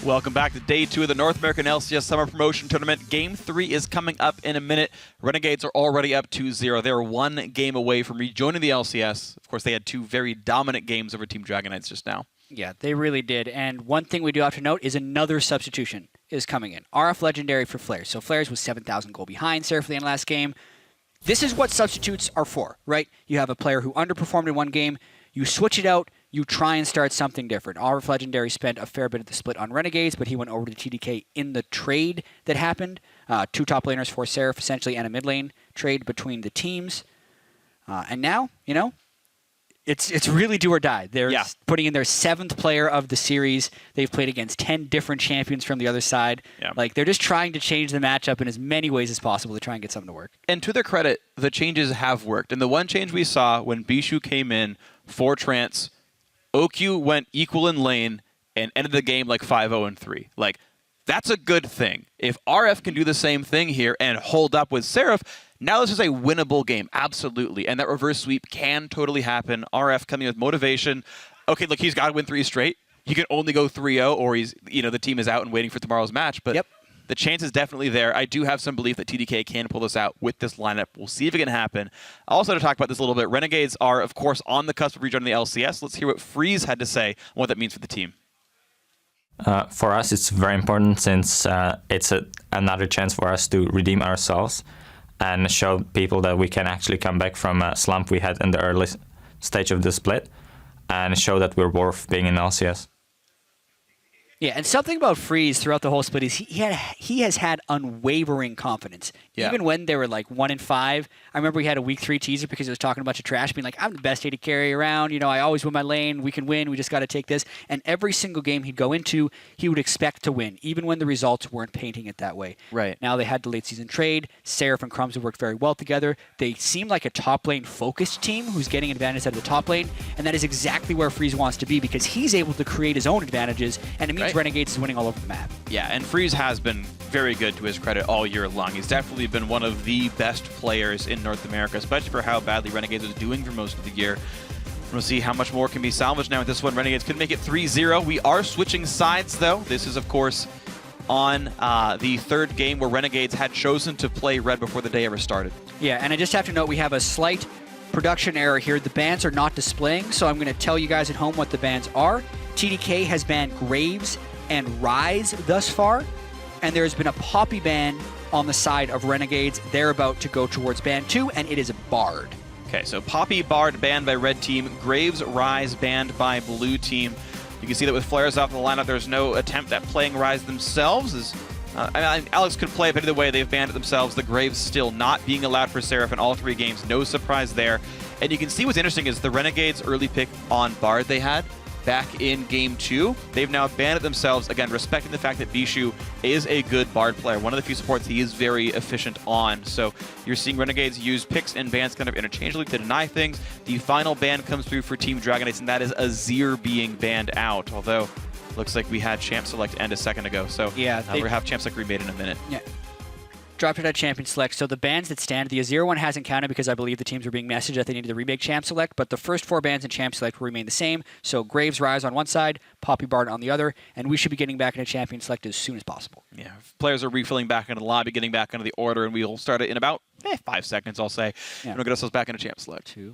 Welcome back to Day 2 of the North American LCS Summer Promotion Tournament. Game 3 is coming up in a minute. Renegades are already up 2-0. They're one game away from rejoining the LCS. Of course, they had two very dominant games over Team Renegades just now. Yeah, they really did. And one thing we do have to note is another substitution is coming in. RF Legendary for FLICKR. So FLICKR was 7,000 goal behind Seraph in the last game. This is what substitutes are for, right? You have a player who underperformed in one game. You switch it out. You try and start something different. RF Legendary spent a fair bit of the split on Renegades, but he went over to TDK in the trade that happened. Two top laners for Seraph, essentially, and a mid lane trade between the teams. And now, you know, it's really do or die. They're putting in their 7th player of the series. They've played against 10 different champions from the other side. Yeah. Like, they're just trying to change the matchup in as many ways as possible to try and get something to work. And to their credit, the changes have worked. And the one change we saw when Bishu came in for Trance, OQ went equal in lane and ended the game like 5-0-3. Like, that's a good thing. If RF can do the same thing here and hold up with Seraph, now this is a winnable game, absolutely. And that reverse sweep can totally happen. RF coming with motivation. Okay, look, he's got to win 3 straight. He can only go 3-0 or he's, you know, the team is out and waiting for tomorrow's match. But the chance is definitely there. I do have some belief that TDK can pull this out with this lineup. We'll see if it can happen. Also, to talk about this a little bit, Renegades are, of course, on the cusp of rejoining the LCS. Let's hear what Freeze had to say and what that means for the team. For us, it's very important since it's another chance for us to redeem ourselves and show people that we can actually come back from a slump we had in the early stage of the split and show that we're worth being in LCS. Yeah, and something about Freeze throughout the whole split is he has had unwavering confidence. Yeah. Even when they were like 1-5, I remember we had a week 3 teaser because it was talking a bunch of trash, being like, I'm the best AD carry around, you know, I always win my lane, we can win, we just got to take this. And every single game he'd go into, he would expect to win, even when the results weren't painting it that way. Right. Now they had the late season trade, Seraph and Crumbs have worked very well together. They seem like a top lane focused team who's getting advantage out of the top lane, and that is exactly where Freeze wants to be because he's able to create his own advantages, and it means Renegades is winning all over the map. Yeah, and Freeze has been very good to his credit all year long. He's definitely been one of the best players in North America, especially for how badly Renegades was doing for most of the year. We'll see how much more can be salvaged now with this one. Renegades could make it 3-0. We are switching sides, though. This is, of course, on the 3rd game where Renegades had chosen to play red before the day ever started. Yeah, and I just have to note we have a slight production error here. The bans are not displaying, so I'm going to tell you guys at home what the bans are. TDK has banned Graves and Rise thus far, and there's been a Poppy ban on the side of Renegades. They're about to go towards ban 2, and it is a Bard. Okay, so Poppy, Bard banned by red team, Graves, Rise banned by blue team. You can see that with flares off in the lineup, there's no attempt at playing Rise themselves. Alex could play, but either way, they've banned it themselves. The Graves still not being allowed for Seraph in all 3 games. No surprise there. And you can see what's interesting is the Renegades early pick on Bard they had back in Game 2. They've now banned it themselves, again, respecting the fact that Bishu is a good Bard player. One of the few supports he is very efficient on. So you're seeing Renegades use picks and bans kind of interchangeably to deny things. The final ban comes through for Team Renegades, and that is Azir being banned out, although looks like we had Champ Select end a second ago. So yeah, we'll have Champ Select remade in a minute. Yeah. Dropped it at Champion Select. So the bans that stand, the Azir one hasn't counted because I believe the teams were being messaged that they needed to remake Champ Select, but the first 4 bans in Champ Select will remain the same. So Graves, Rise on one side, Poppy, Bard on the other, and we should be getting back into Champion Select as soon as possible. Yeah, players are refilling back into the lobby, getting back into the order, and we'll start it in about 5 seconds, I'll say. Yeah. We'll get ourselves back into Champ Select. 2,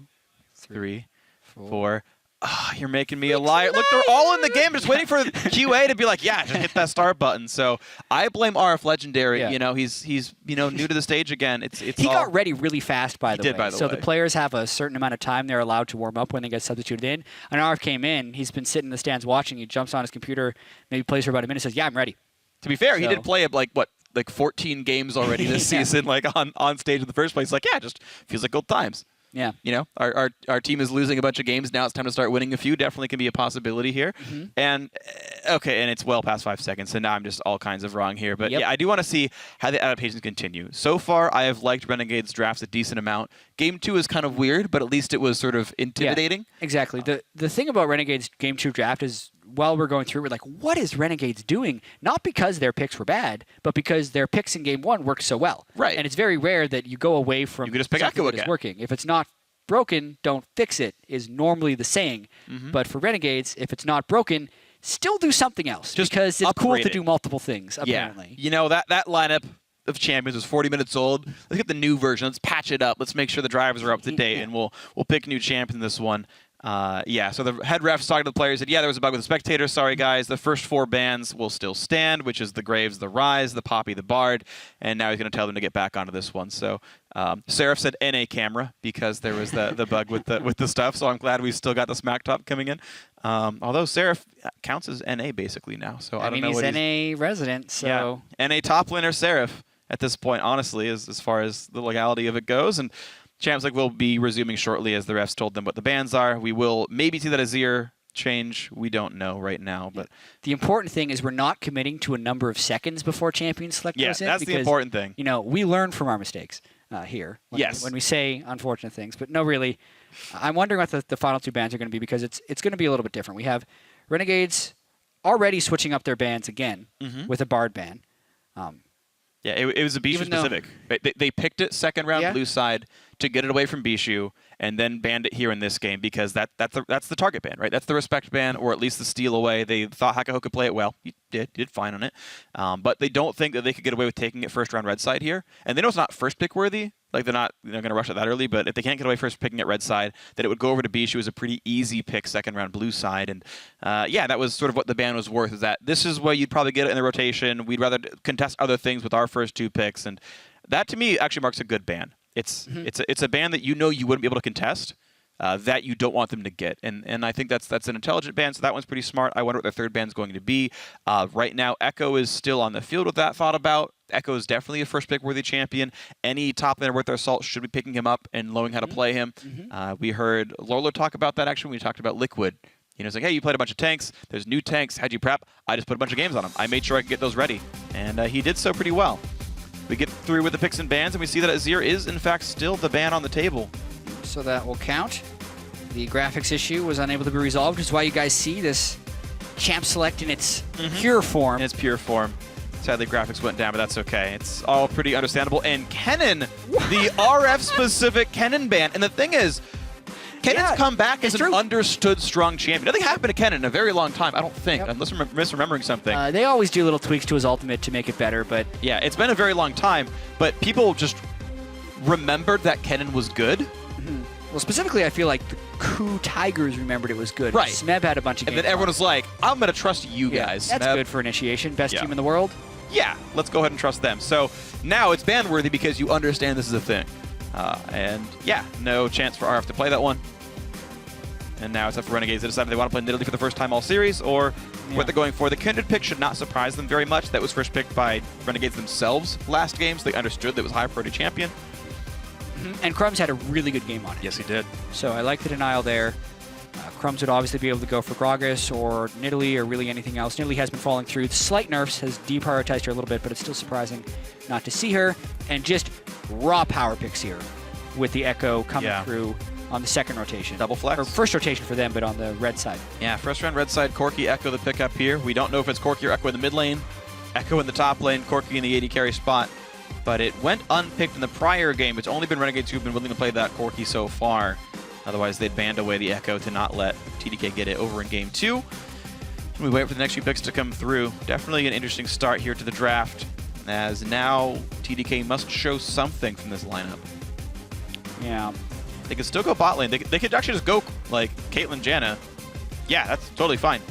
3, 4. Oh, you're making me a liar. Look, they're all in the game, just waiting for QA to be like, yeah, just hit that start button. So I blame RF Legendary. Yeah. You know, he's new to the stage again. He got ready really fast, by the way. By the way. So the players have a certain amount of time they're allowed to warm up when they get substituted in. And RF came in. He's been sitting in the stands watching. He jumps on his computer, maybe plays for about a minute, says, yeah, I'm ready. To be fair, he did play like 14 games already this season, like on stage in the first place. Like, yeah, just feels like old times. Yeah. You know, our team is losing a bunch of games. Now it's time to start winning a few. Definitely can be a possibility here. Mm-hmm. And, okay, and it's well past 5 seconds, so now I'm just all kinds of wrong here. But, yeah, I do want to see how the adaptations continue. So far, I have liked Renegades drafts a decent amount. Game 2 is kind of weird, but at least it was sort of intimidating. Yeah, exactly. The thing about Renegades Game 2 draft is, while we're going through, we're like, what is Renegades doing? Not because their picks were bad, but because their picks in Game 1 worked so well. Right. And it's very rare that you go away from you can just pick Echo again. Working. If it's not broken, don't fix it, is normally the saying. Mm-hmm. But for Renegades, if it's not broken, still do something else. Just because it's cool upgrade to it. do multiple things, apparently. Yeah. You know, that lineup of champions was 40 minutes old. Let's get the new version. Let's patch it up. Let's make sure the drivers are up to date, and we'll pick a new champion in this one. Yeah, so the head ref's talking to the players, said, yeah, there was a bug with the spectators. Sorry, guys. The first 4 bans will still stand, which is the Graves, the Rise, the Poppy, the Bard, and now he's going to tell them to get back onto this one. So Seraph said NA camera because there was the bug with the stuff, so I'm glad we still got the smack top coming in. Although Seraph counts as NA basically now, so I don't know he's what NA resident, so... Yeah. NA top laner Seraph at this point, honestly, as far as the legality of it goes. And Champs League will be resuming shortly as the refs told them what the bans are. We will maybe see that Azir change. We don't know right now. But the important thing is we're not committing to a number of seconds before Champion Select goes in. That's the important thing. You know, we learn from our mistakes here when we say unfortunate things. But no, really, I'm wondering what the final 2 bans are going to be because it's going to be a little bit different. We have Renegades already switching up their bans again with a Bard ban. Yeah, it was a Bishu specific. They picked it second round blue side to get it away from Bishu and then banned it here in this game because that's the target ban, right? That's the respect ban or at least the steal away. They thought Hakaho could play it well. He did fine on it. But they don't think that they could get away with taking it first round red side here. And they know it's not first pick worthy. Like they're not going to rush it that early, but if they can't get away first picking it red side, then it would go over to Bishu as a pretty easy pick second round blue side. And yeah, that was sort of what the ban was worth, is that this is where you'd probably get it in the rotation. We'd rather contest other things with our first 2 picks. And that to me actually marks a good ban. It's a ban that you know you wouldn't be able to contest, that you don't want them to get. And I think that's an intelligent ban, so that one's pretty smart. I wonder what their third ban is going to be. Right now, Echo is still on the field with that thought about. Echo is definitely a first pick worthy champion. Any top laner worth their salt should be picking him up and knowing how to play him. We heard Lolo talk about that actually when we talked about Liquid. You know, it's like, hey, you played a bunch of tanks. There's new tanks. How'd you prep? I just put a bunch of games on them. I made sure I could get those ready. And he did so pretty well. We get through with the picks and bans, and we see that Azir is, in fact, still the ban on the table. So that will count. The graphics issue was unable to be resolved, which is why you guys see this Champ Select in its pure form. In its pure form. Sadly, graphics went down, but that's okay. It's all pretty understandable. And Kennen, the RF-specific Kennen ban. And the thing is, Kennen's come back as an understood strong champion. Nothing happened to Kennen in a very long time, I don't think, unless I'm misremembering something. They always do little tweaks to his ultimate to make it better, but... Yeah, it's been a very long time, but people just remembered that Kennen was good. Well, specifically, I feel like the Coup Tigers remembered it was good. Right. Smeb had a bunch of games. And then everyone was like, I'm going to trust you guys. That's Smeb. good for initiation. Best team in the world. Yeah, let's go ahead and trust them. So now it's ban-worthy because you understand this is a thing. And yeah, no chance for RF to play that one. And now it's up for Renegades to decide if they want to play Nidalee for the first time all series or what they're going for. The Kindred pick should not surprise them very much. That was first picked by Renegades themselves last game, so they understood that it was high priority champion. And Crumbs had a really good game on it. Yes, he did. So I like the denial there. Crumbs would obviously be able to go for Gragas or Nidalee or really anything else. Nidalee has been falling through. The slight nerfs has deprioritized her a little bit, but it's still surprising not to see her. And just raw power picks here with the Echo coming through on the second rotation. Double flex. Or first rotation for them, but on the red side. Yeah, first round red side, Corki, Echo the pickup here. We don't know if it's Corki or Echo in the mid lane, Echo in the top lane, Corki in the AD carry spot. But it went unpicked in the prior game. It's only been Renegades who've been willing to play that Corki so far. Otherwise, they'd banned away the Echo to not let TDK get it over in Game 2. And we wait for the next few picks to come through. Definitely an interesting start here to the draft, as now TDK must show something from this lineup. Yeah. They could still go bot lane. They could actually just go, like, Caitlyn, Janna. Yeah, that's totally fine.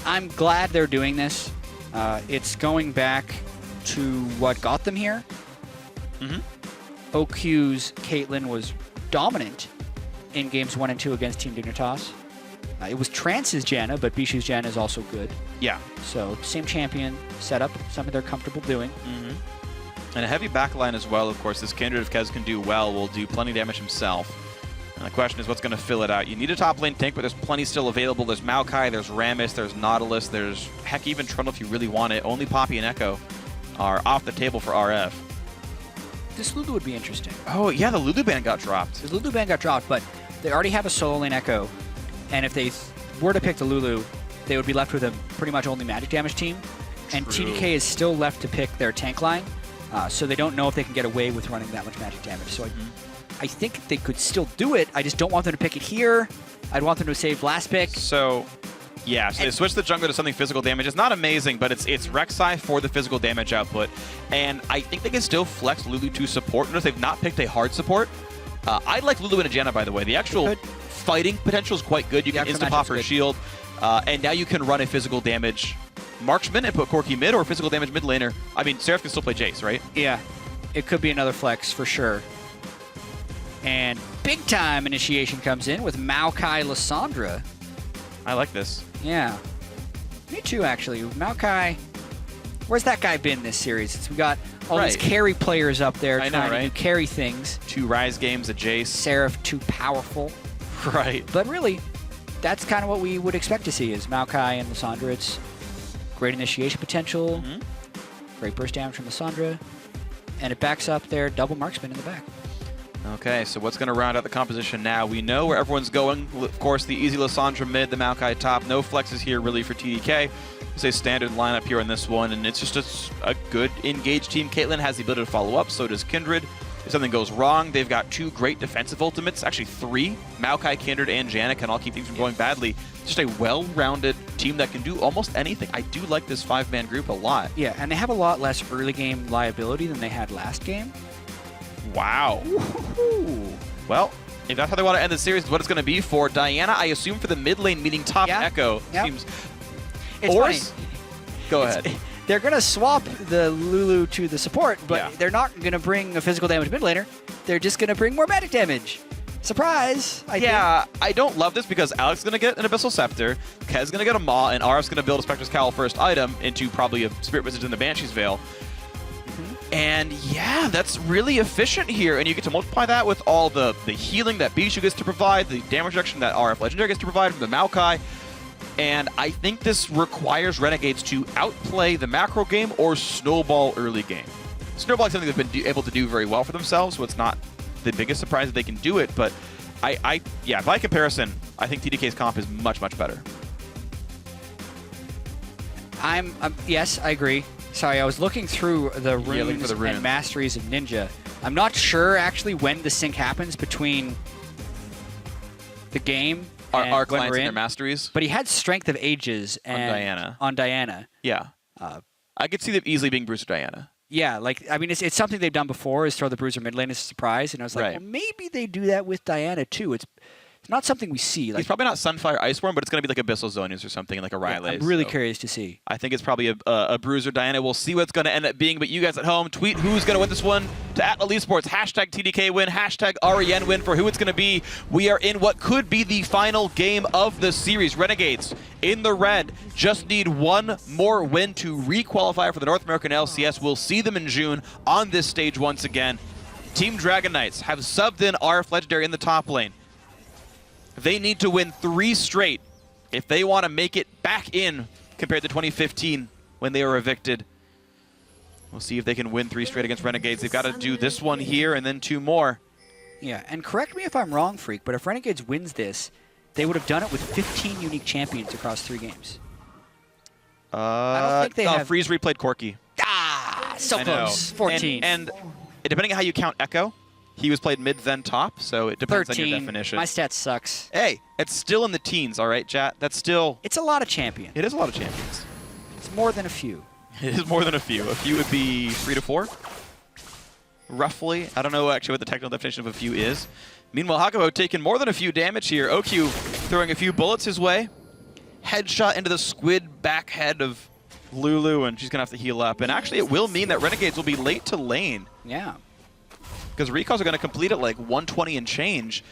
I'm glad they're doing this. It's going back to what got them here. OQ's Caitlyn was dominant in games 1 and 2 against Team Dignitas. It was Trance's Janna, but Bishu's Janna is also good. Yeah. So same champion setup, something they're comfortable doing. And a heavy backline as well, of course. This Kindred, if Kez can do well, will do plenty of damage himself. And the question is what's going to fill it out. You need a top lane tank, but there's plenty still available. There's Maokai, there's Rammus, there's Nautilus, there's, heck, even Trundle if you really want it. Only Poppy and Echo are off the table for RF. This Lulu would be interesting. Oh, yeah, the Lulu ban got dropped. The Lulu ban got dropped, but they already have a solo lane Echo. And if they were to pick the Lulu, they would be left with a pretty much only magic damage team. And TDK is still left to pick their tank line. So they don't know if they can get away with running that much magic damage. So I think they could still do it. I just don't want them to pick it here. I'd want them to save last pick. So Yeah, so they switched the jungler to something physical damage. It's not amazing, but it's Rek'Sai for the physical damage output. And I think they can still flex Lulu to support. Notice they've not picked a hard support. I like Lulu and Janna, by the way. The actual fighting potential is quite good. You can insta-pop her shield. And now you can run a physical damage marksman and put Corki mid, or physical damage mid laner. I mean, Seraph can still play Jace, right? Yeah. It could be another flex for sure. And big time initiation comes in with Maokai Lissandra. I like this. Yeah. Me too, actually. Maokai, where's that guy been this series? We got all these carry players up there trying to do carry things. 2 Rise games, a Jace. Seraph too powerful. Right. But really, that's kind of what we would expect to see is Maokai and Lissandra. It's great initiation potential, great burst damage from Lissandra, and it backs up their double marksman in the back. Okay, so what's going to round out the composition now? We know where everyone's going. Of course, the easy Lissandra mid, the Maokai top. No flexes here really for TDK. It's a standard lineup here on this one, and it's just a good engaged team. Caitlyn has the ability to follow up, so does Kindred. If something goes wrong, they've got 2 great defensive ultimates, actually 3. Maokai, Kindred, and Janna can all keep things from going badly. Just a well-rounded team that can do almost anything. I do like this 5-man group a lot. Yeah, and they have a lot less early game liability than they had last game. Wow. Well, if that's how they want to end the series, what it's going to be for Diana, I assume for the mid lane meeting top Echo. Seems. It's funny. Go ahead. They're going to swap the Lulu to the support, but they're not going to bring a physical damage mid laner. They're just going to bring more magic damage. Surprise! I think. I don't love this because Alex is going to get an Abyssal Scepter, Kez is going to get a Maw, and RF's going to build a Spectre's Cowl first item into probably a Spirit Wizard in the Banshee's Veil. And yeah, that's really efficient here, and you get to multiply that with all the healing that Bijou gets to provide, the damage reduction that RF Legendary gets to provide from the Maokai, and I think this requires Renegades to outplay the macro game or snowball early game. Snowball is something they've been able to do very well for themselves, so it's not the biggest surprise that they can do it, but yeah, by comparison, I think TDK's comp is much, much better. Yes, I agree. Sorry, I was looking through the runes and masteries of Ninja. I'm not sure actually when the sync happens between the game and our clients and their masteries. But he had Strength of Ages and on Diana. Yeah. I could see them easily being Bruiser Diana. Yeah, like I mean, it's something they've done before is throw the Bruiser mid lane as a surprise, and I was like, well, maybe they do that with Diana too. It's not something we see. Like, he's probably not Sunfire Iceborne, but it's going to be like Abyssal Zonius or something, like a Rylai's. I'm really curious to see. I think it's probably a Bruiser Diana. We'll see what it's going to end up being, but you guys at home, tweet who's going to win this one to @Esports. Hashtag TDK win, hashtag REN win for who it's going to be. We are in what could be the final game of the series. Renegades in the red just need one more win to re-qualify for the North American LCS. We'll see them in June on this stage once again. Team Dragon Knights have subbed in RF Legendary in the top lane. They need to win 3 straight if they want to make it back in compared to 2015 when they were evicted. We'll see if they can win 3 straight against Renegades. They've got to do this one here and then 2 more. Yeah, and correct me if I'm wrong, Freak, but if Renegades wins this, they would have done it with 15 unique champions across 3 games. I don't think they have... Freeze replayed Corki. Ah, so close. 14. And depending on how you count Echo, he was played mid, then top, so it depends 13. on your definition. My stats sucks. Hey, it's still in the teens, all right, chat? That's still... It's a lot of champions. It is a lot of champions. It's more than a few. It is more than a few. A few would be 3 to 4, roughly. I don't know actually what the technical definition of a few is. Meanwhile, Hakuho taking more than a few damage here. OQ throwing a few bullets his way. Headshot into the squid back head of Lulu, and she's going to have to heal up. And actually, it will mean that Renegades will be late to lane. Yeah. Because recalls are going to complete at like 120 and change.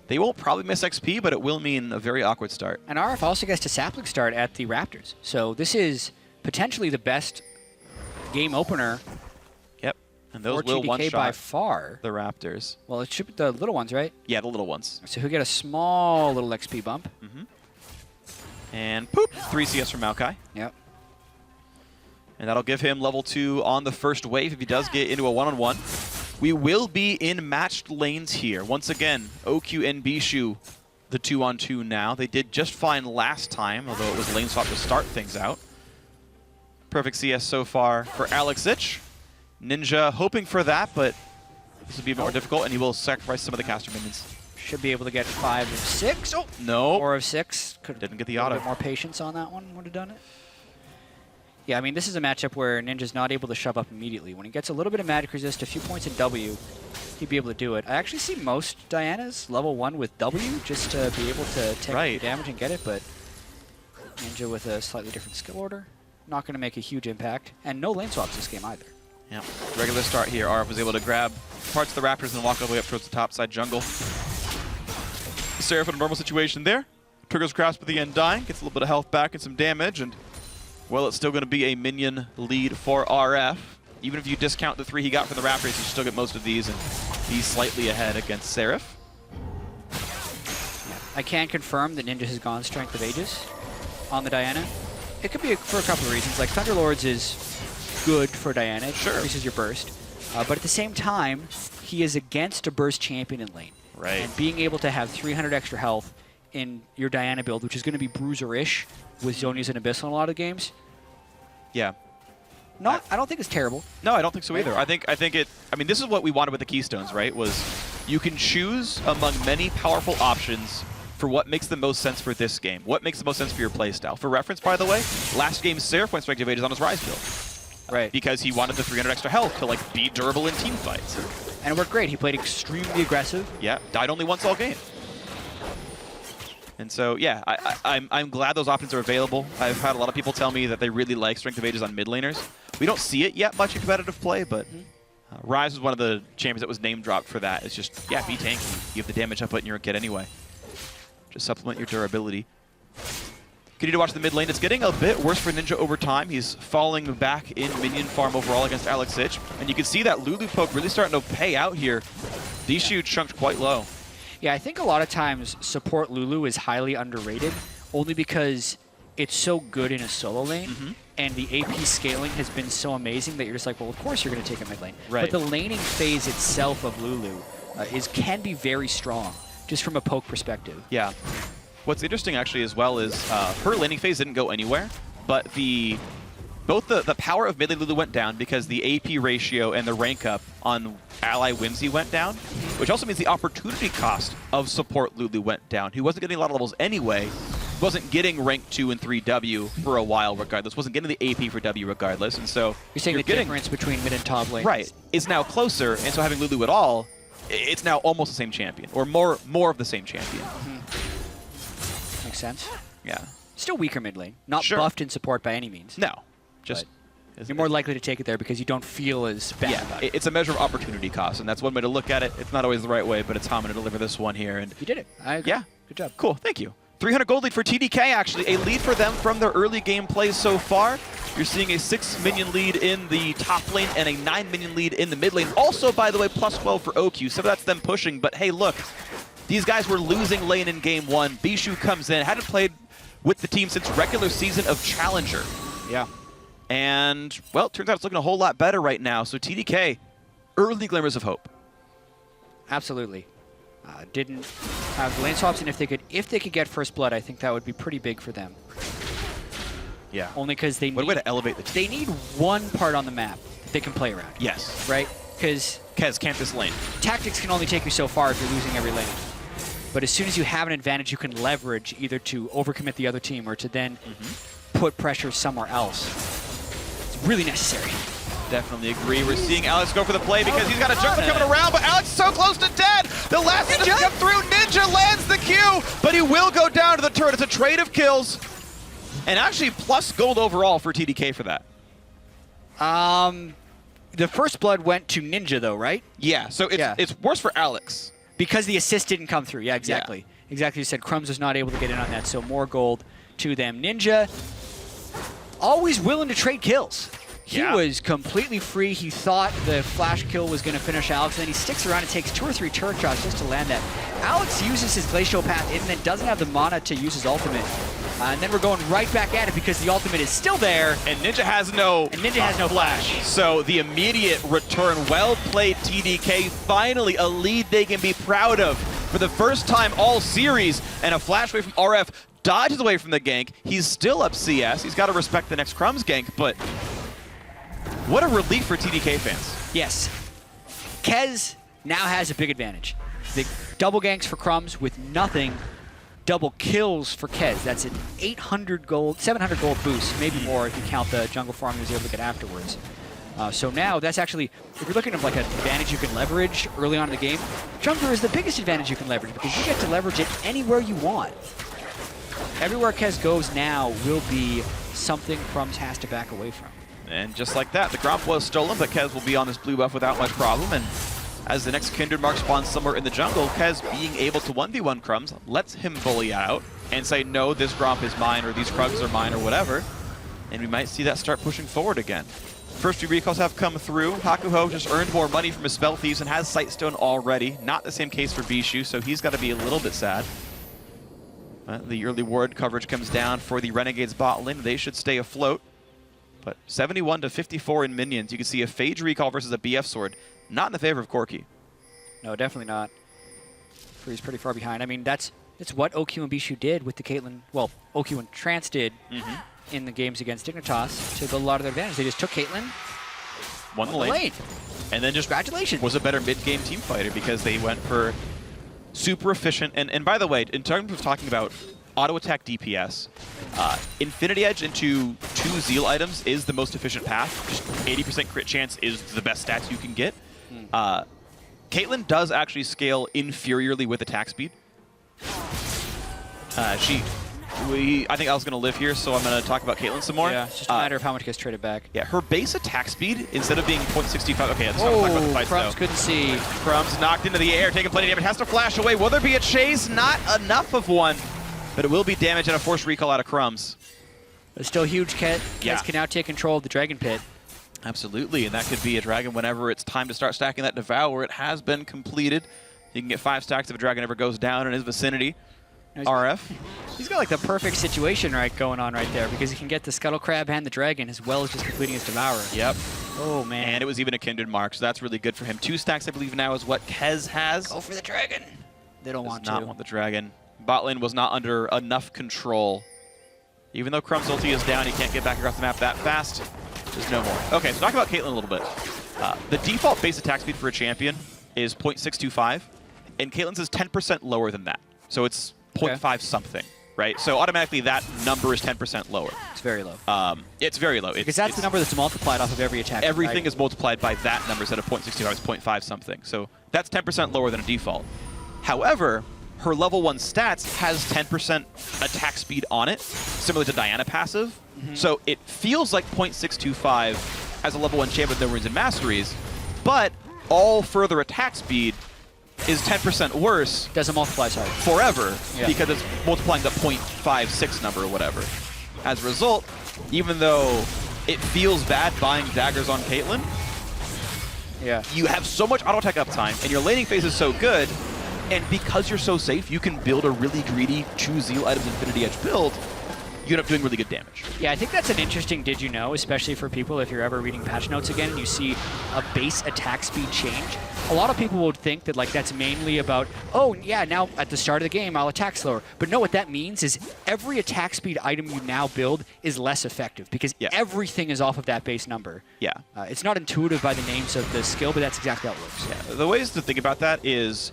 They won't probably miss XP, but it will mean a very awkward start. And RF also gets to sapling start at the Raptors. So this is potentially the best game opener. Yep. And those will TDK one-shot by far. The Raptors. Well, it should be the little ones, right? Yeah, the little ones. So he'll get a small little XP bump. And poop, 3 CS from Maokai. Yep. And that'll give him level 2 on the first wave if he does get into a one-on-one. We will be in matched lanes here. Once again, OQ and Bijou, the 2-on-2 now. They did just fine last time, although it was lane swap to start things out. Perfect CS so far for Alex Ich. Ninja hoping for that, but this will be more difficult, and he will sacrifice some of the caster minions. Should be able to get 5 of 6. Oh, No. 4 of 6. Didn't get the A little auto. bit more patience on that one would have done it. Yeah, I mean, this is a matchup where Ninja's not able to shove up immediately. When he gets a little bit of magic resist, a few points in W, he'd be able to do it. I actually see most Dianas level 1 with W just to be able to take the damage and get it, but Ninja with a slightly different skill order. Not going to make a huge impact. And no lane swaps this game either. Yeah. Regular start here. RF was able to grab parts of the Raptors and walk all the way up towards the top side jungle. Seraph in a normal situation there. Triggers grasp at the end, dying. Gets a little bit of health back and some damage. And, well, it's still going to be a minion lead for RF. Even if you discount the 3 he got from the Raptors, you still get most of these and be slightly ahead against Seraph. I can confirm that Ninja has gone Strength of Ages on the Diana. It could be for a couple of reasons. Like, Thunderlords is good for Diana. It increases your burst. But at the same time, he is against a burst champion in lane. Right. And being able to have 300 extra health in your Diana build, which is going to be bruiser-ish with Zhonya's and Abyssal in a lot of games. Yeah. I don't think it's terrible. No, I don't think so either. I think this is what we wanted with the Keystones, right? Was you can choose among many powerful options for what makes the most sense for this game. What makes the most sense for your playstyle. For reference, by the way, last game Seraph went Strength of Ages on his Rise build. Right. Because he wanted the 300 extra health to like be durable in team fights. And it worked great. He played extremely aggressive. Yeah, died only once all game. And so, yeah, I'm glad those options are available. I've had a lot of people tell me that they really like Strength of Ages on mid laners. We don't see it yet much in competitive play, but Rise was one of the champions that was name dropped for that. It's just, yeah, be tanky. You have the damage output and you're a kid anyway. Just supplement your durability. Continue to watch the mid lane. It's getting a bit worse for Ninja over time. He's falling back in minion farm overall against Alex Ich. And you can see that Lulu poke really starting to pay out here. Dishu chunked quite low. Yeah, I think a lot of times support Lulu is highly underrated, only because it's so good in a solo lane, and the AP scaling has been so amazing that you're just like, well, of course you're going to take a mid lane. Right. But the laning phase itself of Lulu can be very strong, just from a poke perspective. Yeah. What's interesting actually as well is her laning phase didn't go anywhere, but both the power of mid lane Lulu went down because the AP ratio and the rank up on ally Whimsy went down, which also means the opportunity cost of support Lulu went down. He wasn't getting a lot of levels anyway, wasn't getting rank 2 and 3 W for a while regardless, wasn't getting the AP for W regardless, and so you're saying the difference between mid and top lane is now closer, and so having Lulu at all, it's now almost the same champion, or more of the same champion. Makes sense. Yeah. Still weaker mid lane, not buffed in support by any means. No, just you're more likely to take it there because you don't feel as bad about it. It's a measure of opportunity cost, and that's one way to look at it. It's not always the right way, but it's how I'm going to deliver this one here. And you did it. I agree. Yeah. Good job. Cool. Thank you. 300 gold lead for TDK, actually. A lead for them from their early game plays so far. You're seeing a 6 minion lead in the top lane and a 9 minion lead in the mid lane. Also, by the way, plus 12 for OQ, so that's them pushing. But hey, look, these guys were losing lane in game 1. Bishu comes in, hadn't played with the team since regular season of Challenger. Yeah. And, well, it turns out it's looking a whole lot better right now. So TDK, early glimmers of hope. Absolutely. Didn't have lane swaps, and if they could get first blood, I think that would be pretty big for them. Yeah. Only because they What a way to elevate the team. They need one part on the map that they can play around. Yes. Right? Because Kez can't this lane. tactics can only take you so far if you're losing every lane. But as soon as you have an advantage, you can leverage either to overcommit the other team or to then put pressure somewhere else. It's really necessary. Definitely agree. We're seeing Alex go for the play because he's got a jungler coming around, but Alex is so close to dead. The last hit doesn't come through. Ninja lands the Q, but he will go down to the turret. It's a trade of kills. And actually plus gold overall for TDK for that. The first blood went to Ninja though, right? Yeah, so it's worse for Alex. Because the assist didn't come through. Yeah, exactly. Yeah. Exactly. You said Crumbs was not able to get in on that, so more gold to them. Ninja, always willing to trade kills. He was completely free. He thought the flash kill was going to finish Alex, and then he sticks around and takes 2 or 3 turret shots just to land that. Alex uses his glacial path in and then doesn't have the mana to use his ultimate. And then we're going right back at it because the ultimate is still there. And Ninja has no flash. So the immediate return, well played TDK, finally a lead they can be proud of for the first time all series. And a flash away from RF dodges away from the gank. He's still up CS. He's got to respect the next Crumbs gank, but what a relief for TDK fans. Yes. Kez now has a big advantage. Double ganks for Crumbs with nothing. Double kills for Kez. That's an 800 gold, 700 gold boost, maybe more if you count the jungle farm he was able to get afterwards. So now that's actually, if you're looking at like an advantage you can leverage early on in the game, jungler is the biggest advantage you can leverage because you get to leverage it anywhere you want. Everywhere Kez goes now will be something Crumbs has to back away from. And just like that, the Gromp was stolen, but Kez will be on this blue buff without much problem. And as the next Kindred Mark spawns somewhere in the jungle, Kez being able to 1v1 Crumbs lets him bully out and say, no, this Gromp is mine, or these Krugs are mine, or whatever. And we might see that start pushing forward again. First few recalls have come through. Hakuho just earned more money from his Spell Thieves and has Sightstone already. Not the same case for Bishu, so he's got to be a little bit sad. The early ward coverage comes down for the Renegades bot lane. They should stay afloat. But 71 to 54 in minions. You can see a Phage recall versus a BF sword. Not in the favor of Corki. No, definitely not. He's pretty far behind. I mean, that's what OQ and Bishu did with the Caitlyn. Well, OQ and Trance did in the games against Dignitas to build a lot of their advantage. They just took Caitlyn, won the lane. And then just congratulations. Was a better mid-game team fighter because they went for super efficient. And by the way, in terms of talking about auto-attack DPS, Infinity Edge into 2 Zeal items is the most efficient path. Just 80% crit chance is the best stats you can get. Caitlyn does actually scale inferiorly with attack speed. I think I was going to live here, so I'm going to talk about Caitlyn some more. Yeah, it's just a matter of how much gets traded back. Yeah, her base attack speed, instead of being 0.65... Okay, let's talk about the fights, Crumbs though. couldn't see. Crumbs knocked into the air, taking plenty of damage, has to flash away. Will there be a chase? Not enough of one, but it will be damage and a forced recall out of Crumbs. But still huge. Kez can now take control of the Dragon Pit. Absolutely, and that could be a dragon whenever it's time to start stacking that Devour. It has been completed. You can get 5 stacks if a dragon ever goes down in his vicinity. RF. He's got like the perfect situation going on right there because he can get the Scuttle Crab and the Dragon as well as just completing his Devourer. Yep. Oh, man. And it was even a Kindred Mark, so that's really good for him. 2 stacks, I believe, now is what Kez has. Go for the Dragon. They don't want to. Does not want the Dragon. Bot lane was not under enough control. Even though Crumb's ulti is down, he can't get back across the map that fast. Just no more. Okay, so talk about Caitlyn a little bit. The default base attack speed for a champion is 0.625, and Caitlyn's is 10% lower than that. So it's 0.5 something, right? So automatically that number is 10% lower. It's very low. It's very low. Because that's the number that's multiplied off of every attack. Everything is multiplied by that number instead of 0.65, it's 0.5 something. So that's 10% lower than a default. However, her level 1 stats has 10% attack speed on it, similar to Diana passive. So it feels like 0.625 as a level 1 champ with no runes and masteries, but all further attack speed is 10% worse. Doesn't multiply, sorry. Forever, because it's multiplying the 0.56 number or whatever. As a result, even though it feels bad buying daggers on Caitlyn, you have so much auto-attack uptime, and your laning phase is so good, and because you're so safe, you can build a really greedy 2 Zeal items Infinity Edge build, you end up doing really good damage. Yeah, I think that's an interesting did you know, especially for people if you're ever reading patch notes again and you see a base attack speed change. A lot of people would think that that's mainly about, oh yeah, now at the start of the game I'll attack slower. But no, what that means is every attack speed item you now build is less effective because everything is off of that base number. Yeah. It's not intuitive by the names of the skill, but that's exactly how it works. Yeah. The ways to think about that is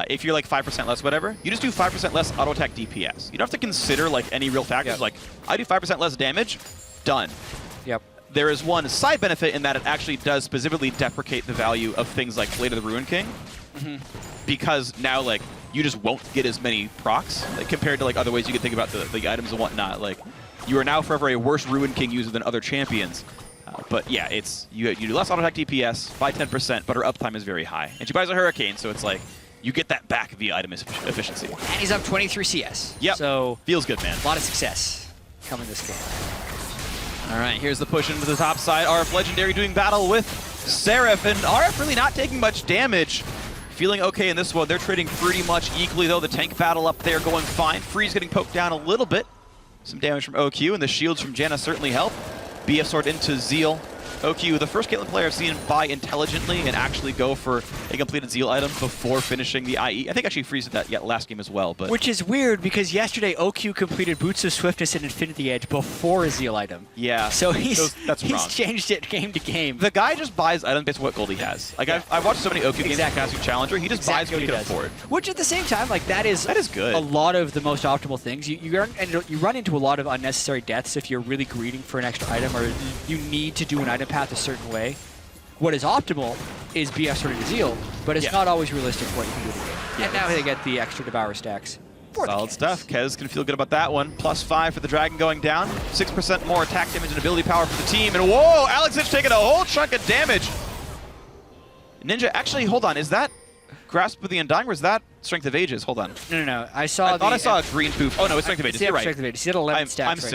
if you're like 5% less whatever, you just do 5% less auto attack DPS. You don't have to consider any real factors like, I do 5% less damage, done. Yep. There is one side benefit in that it actually does specifically deprecate the value of things like Blade of the Ruin King. Because now you just won't get as many procs compared to other ways you can think about the items and whatnot. You are now forever a worse Ruin King user than other champions. But yeah, it's you do less auto attack DPS by 10%, but her uptime is very high. And she buys a Hurricane, so it's you get that back via item efficiency. And he's up 23 CS. Yep. So feels good, man. A lot of success coming this game. All right, here's the push into the top side. RF Legendary doing battle with Seraph, and RF really not taking much damage. Feeling okay in this one. They're trading pretty much equally, though. The tank battle up there going fine. Freeze getting poked down a little bit. Some damage from OQ, and the shields from Janna certainly help. BF Sword into Zeal. OQ, the first Caitlyn player I've seen buy intelligently and actually go for a completed Zeal item before finishing the IE. I think actually Freeze did that last game as well. But which is weird because yesterday OQ completed Boots of Swiftness and Infinity Edge before a Zeal item. Yeah. So he's wrong. changed it game to game. The guy just buys items based on what gold he has. Like I've watched so many OQ games in Casting Challenger. He just buys what he can afford. Which at the same time, like that is good. A lot of the most optimal things. You run into a lot of unnecessary deaths if you're really greeding for an extra item or you need to do an item path a certain way. What is optimal is BF sorting to Zeal, but it's not always realistic what you can do in the game. Yeah. And now they get the extra Devour stacks. Solid stuff. Kez can feel good about that one. +5 for the Dragon going down. 6% more attack damage and ability power for the team. And whoa, Alexich taking a whole chunk of damage. Ninja, actually, hold on. Is that Grasp of the Undying or is that Strength of Ages? Hold on. No. I thought I saw a green poof. Oh, no, it's Strength of Ages. You're right. Strength of Ages. He had 11 stacks.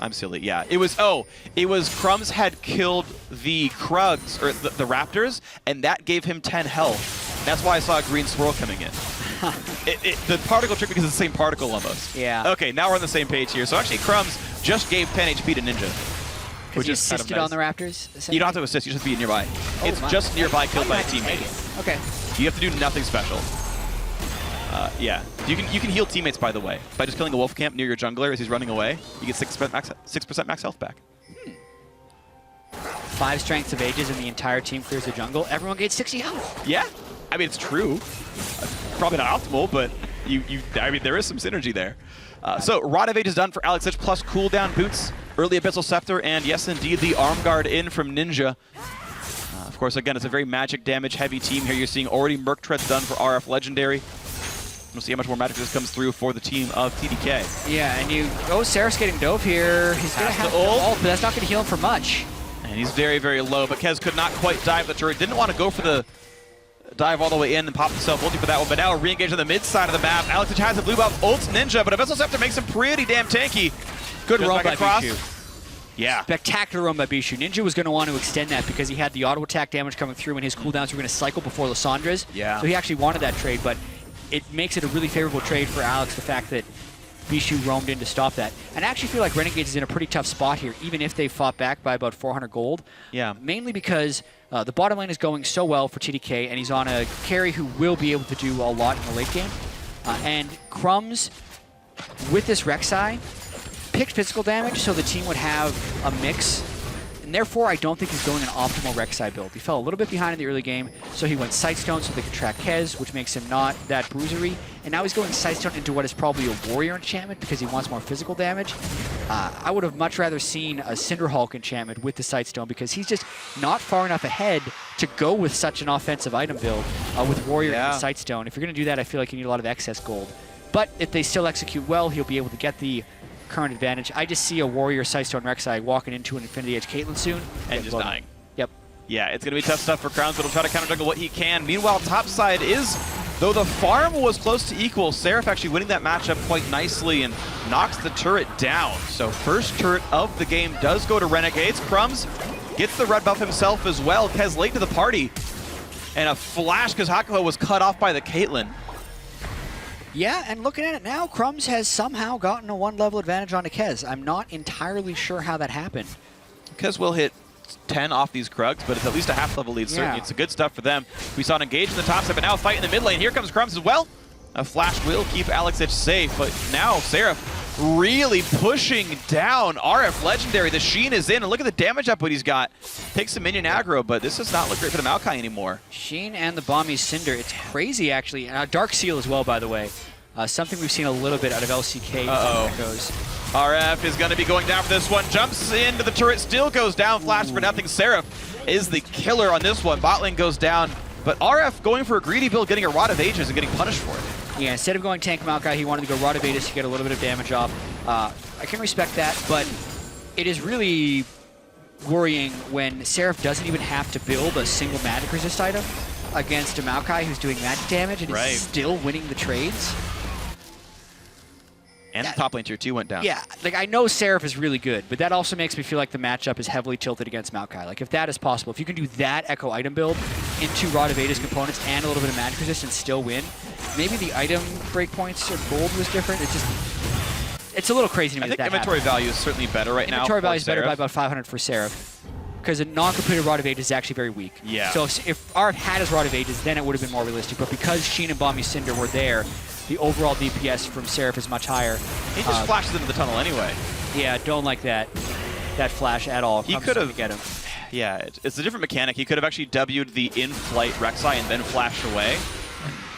I'm silly. Yeah. It was Crumbs had killed the Krugs, or the Raptors, and that gave him 10 health. That's why I saw a green swirl coming in. The particle trick because it's the same particle almost. Yeah. Okay, now we're on the same page here. So actually, Crumbs just gave 10 HP to Ninja. Which is assisted on the Raptors? You don't have to assist, you just have to be nearby. It's just nearby killed by a teammate. Okay. You have to do nothing special. Yeah. You can heal teammates, by the way, by just killing a wolf camp near your jungler as he's running away. You get 6% max health back. 5 strengths of Ages and the entire team clears the jungle. Everyone gets 60 health. Yeah. I mean, it's true. Probably not optimal, but I mean, there is some synergy there. So Rod of Age is done for Alexich, plus cooldown boots, early Abyssal Scepter, and yes, indeed, the Arm Guard in from Ninja. Of course, again, it's a very magic damage heavy team here. You're seeing already Merc Treads done for RF Legendary. We'll see how much more magic this comes through for the team of TDK. Yeah, and Seraph's getting Dove here. He's going to have the ult, but that's not going to heal him for much. And he's very, very low, but Kez could not quite dive the turret. Didn't want to go for the dive all the way in and pop himself ulti for that one, but now re-engage on the mid side of the map. Alexich has a blue buff, ults Ninja, but Abyssal Scepter makes him pretty damn tanky. Good roam by Bishu. Yeah. Spectacular roam by Bishu. Ninja was going to want to extend that because he had the auto attack damage coming through and his cooldowns were going to cycle before Lyssandra's. Yeah. So he actually wanted that trade, but it makes it a really favorable trade for Alex, the fact that Bishu roamed in to stop that. And I actually feel like Renegades is in a pretty tough spot here, even if they fought back by about 400 gold. Yeah. Mainly because the bottom lane is going so well for TDK, and he's on a carry who will be able to do a lot in the late game. And Crumbs, with this Rek'Sai, picked physical damage so the team would have a mix. And therefore, I don't think he's going an optimal Rek'Sai build. He fell a little bit behind in the early game, so he went Sightstone so they could track Kez, which makes him not that bruisery. And now he's going Sightstone into what is probably a Warrior enchantment because he wants more physical damage. I would have much rather seen a Cinderhulk enchantment with the Sightstone because he's just not far enough ahead to go with such an offensive item build with Warrior and the Sightstone. If you're going to do that, I feel like you need a lot of excess gold. But if they still execute well, he'll be able to get the current advantage. I just see a Warrior Sightstone Rek'Sai walking into an Infinity Edge Caitlyn soon. And just dying. Yep. Yeah, it's going to be tough stuff for Crowns, but he'll try to counter jungle what he can. Meanwhile, topside is, though the farm was close to equal, Seraph actually winning that matchup quite nicely and knocks the turret down. So first turret of the game does go to Renegades. Crumbs gets the red buff himself as well. Kez late to the party. And a flash because Hakuho was cut off by the Caitlyn. Yeah, and looking at it now, Crumbs has somehow gotten a 1-level advantage onto Kez. I'm not entirely sure how that happened. Kez will hit 10 off these Krugs, but it's at least a half-level lead, certainly. It's a good stuff for them. We saw an engage in the top side, but now a fight in the mid lane. Here comes Crumbs as well. A flash will keep Alexich safe, but now Seraph really pushing down RF Legendary. The Sheen is in, and look at the damage output he's got. Takes some minion aggro, but this does not look great for the Maokai anymore. Sheen and the Bomby Cinder. It's crazy, actually. And Dark Seal as well, by the way. Something we've seen a little bit out of LCK. RF is going to be going down for this one. Jumps into the turret, still goes down. Flash for nothing. Seraph is the killer on this one. Bot lane goes down, but RF going for a greedy build, getting a Rod of Ages and getting punished for it. Yeah, instead of going tank Maokai, he wanted to go Rod of Ages to get a little bit of damage off. I can respect that, but it is really worrying when Seraph doesn't even have to build a single magic resist item against a Maokai who's doing magic damage and he's still winning the trades. And the top lane tier 2 went down. Yeah, like I know Seraph is really good, but that also makes me feel like the matchup is heavily tilted against Maokai. Like if that is possible, if you can do that Echo item build into Rod of Ages components and a little bit of magic resist and still win, maybe the item breakpoints or gold was different. It's a little crazy to me. I think inventory value is certainly better right now. Inventory value is better by about 500 for Seraph. because a non-completed Rod of Ages is actually very weak. Yeah. So if RF had his Rod of Ages, then it would have been more realistic. But because Sheen and Bomby Cinder were there, the overall DPS from Seraph is much higher. He just flashes into the tunnel anyway. Yeah, don't like that flash at all. He could have get him. Yeah, it's a different mechanic. He could have actually W'd the in-flight Rek'Sai and then flashed away.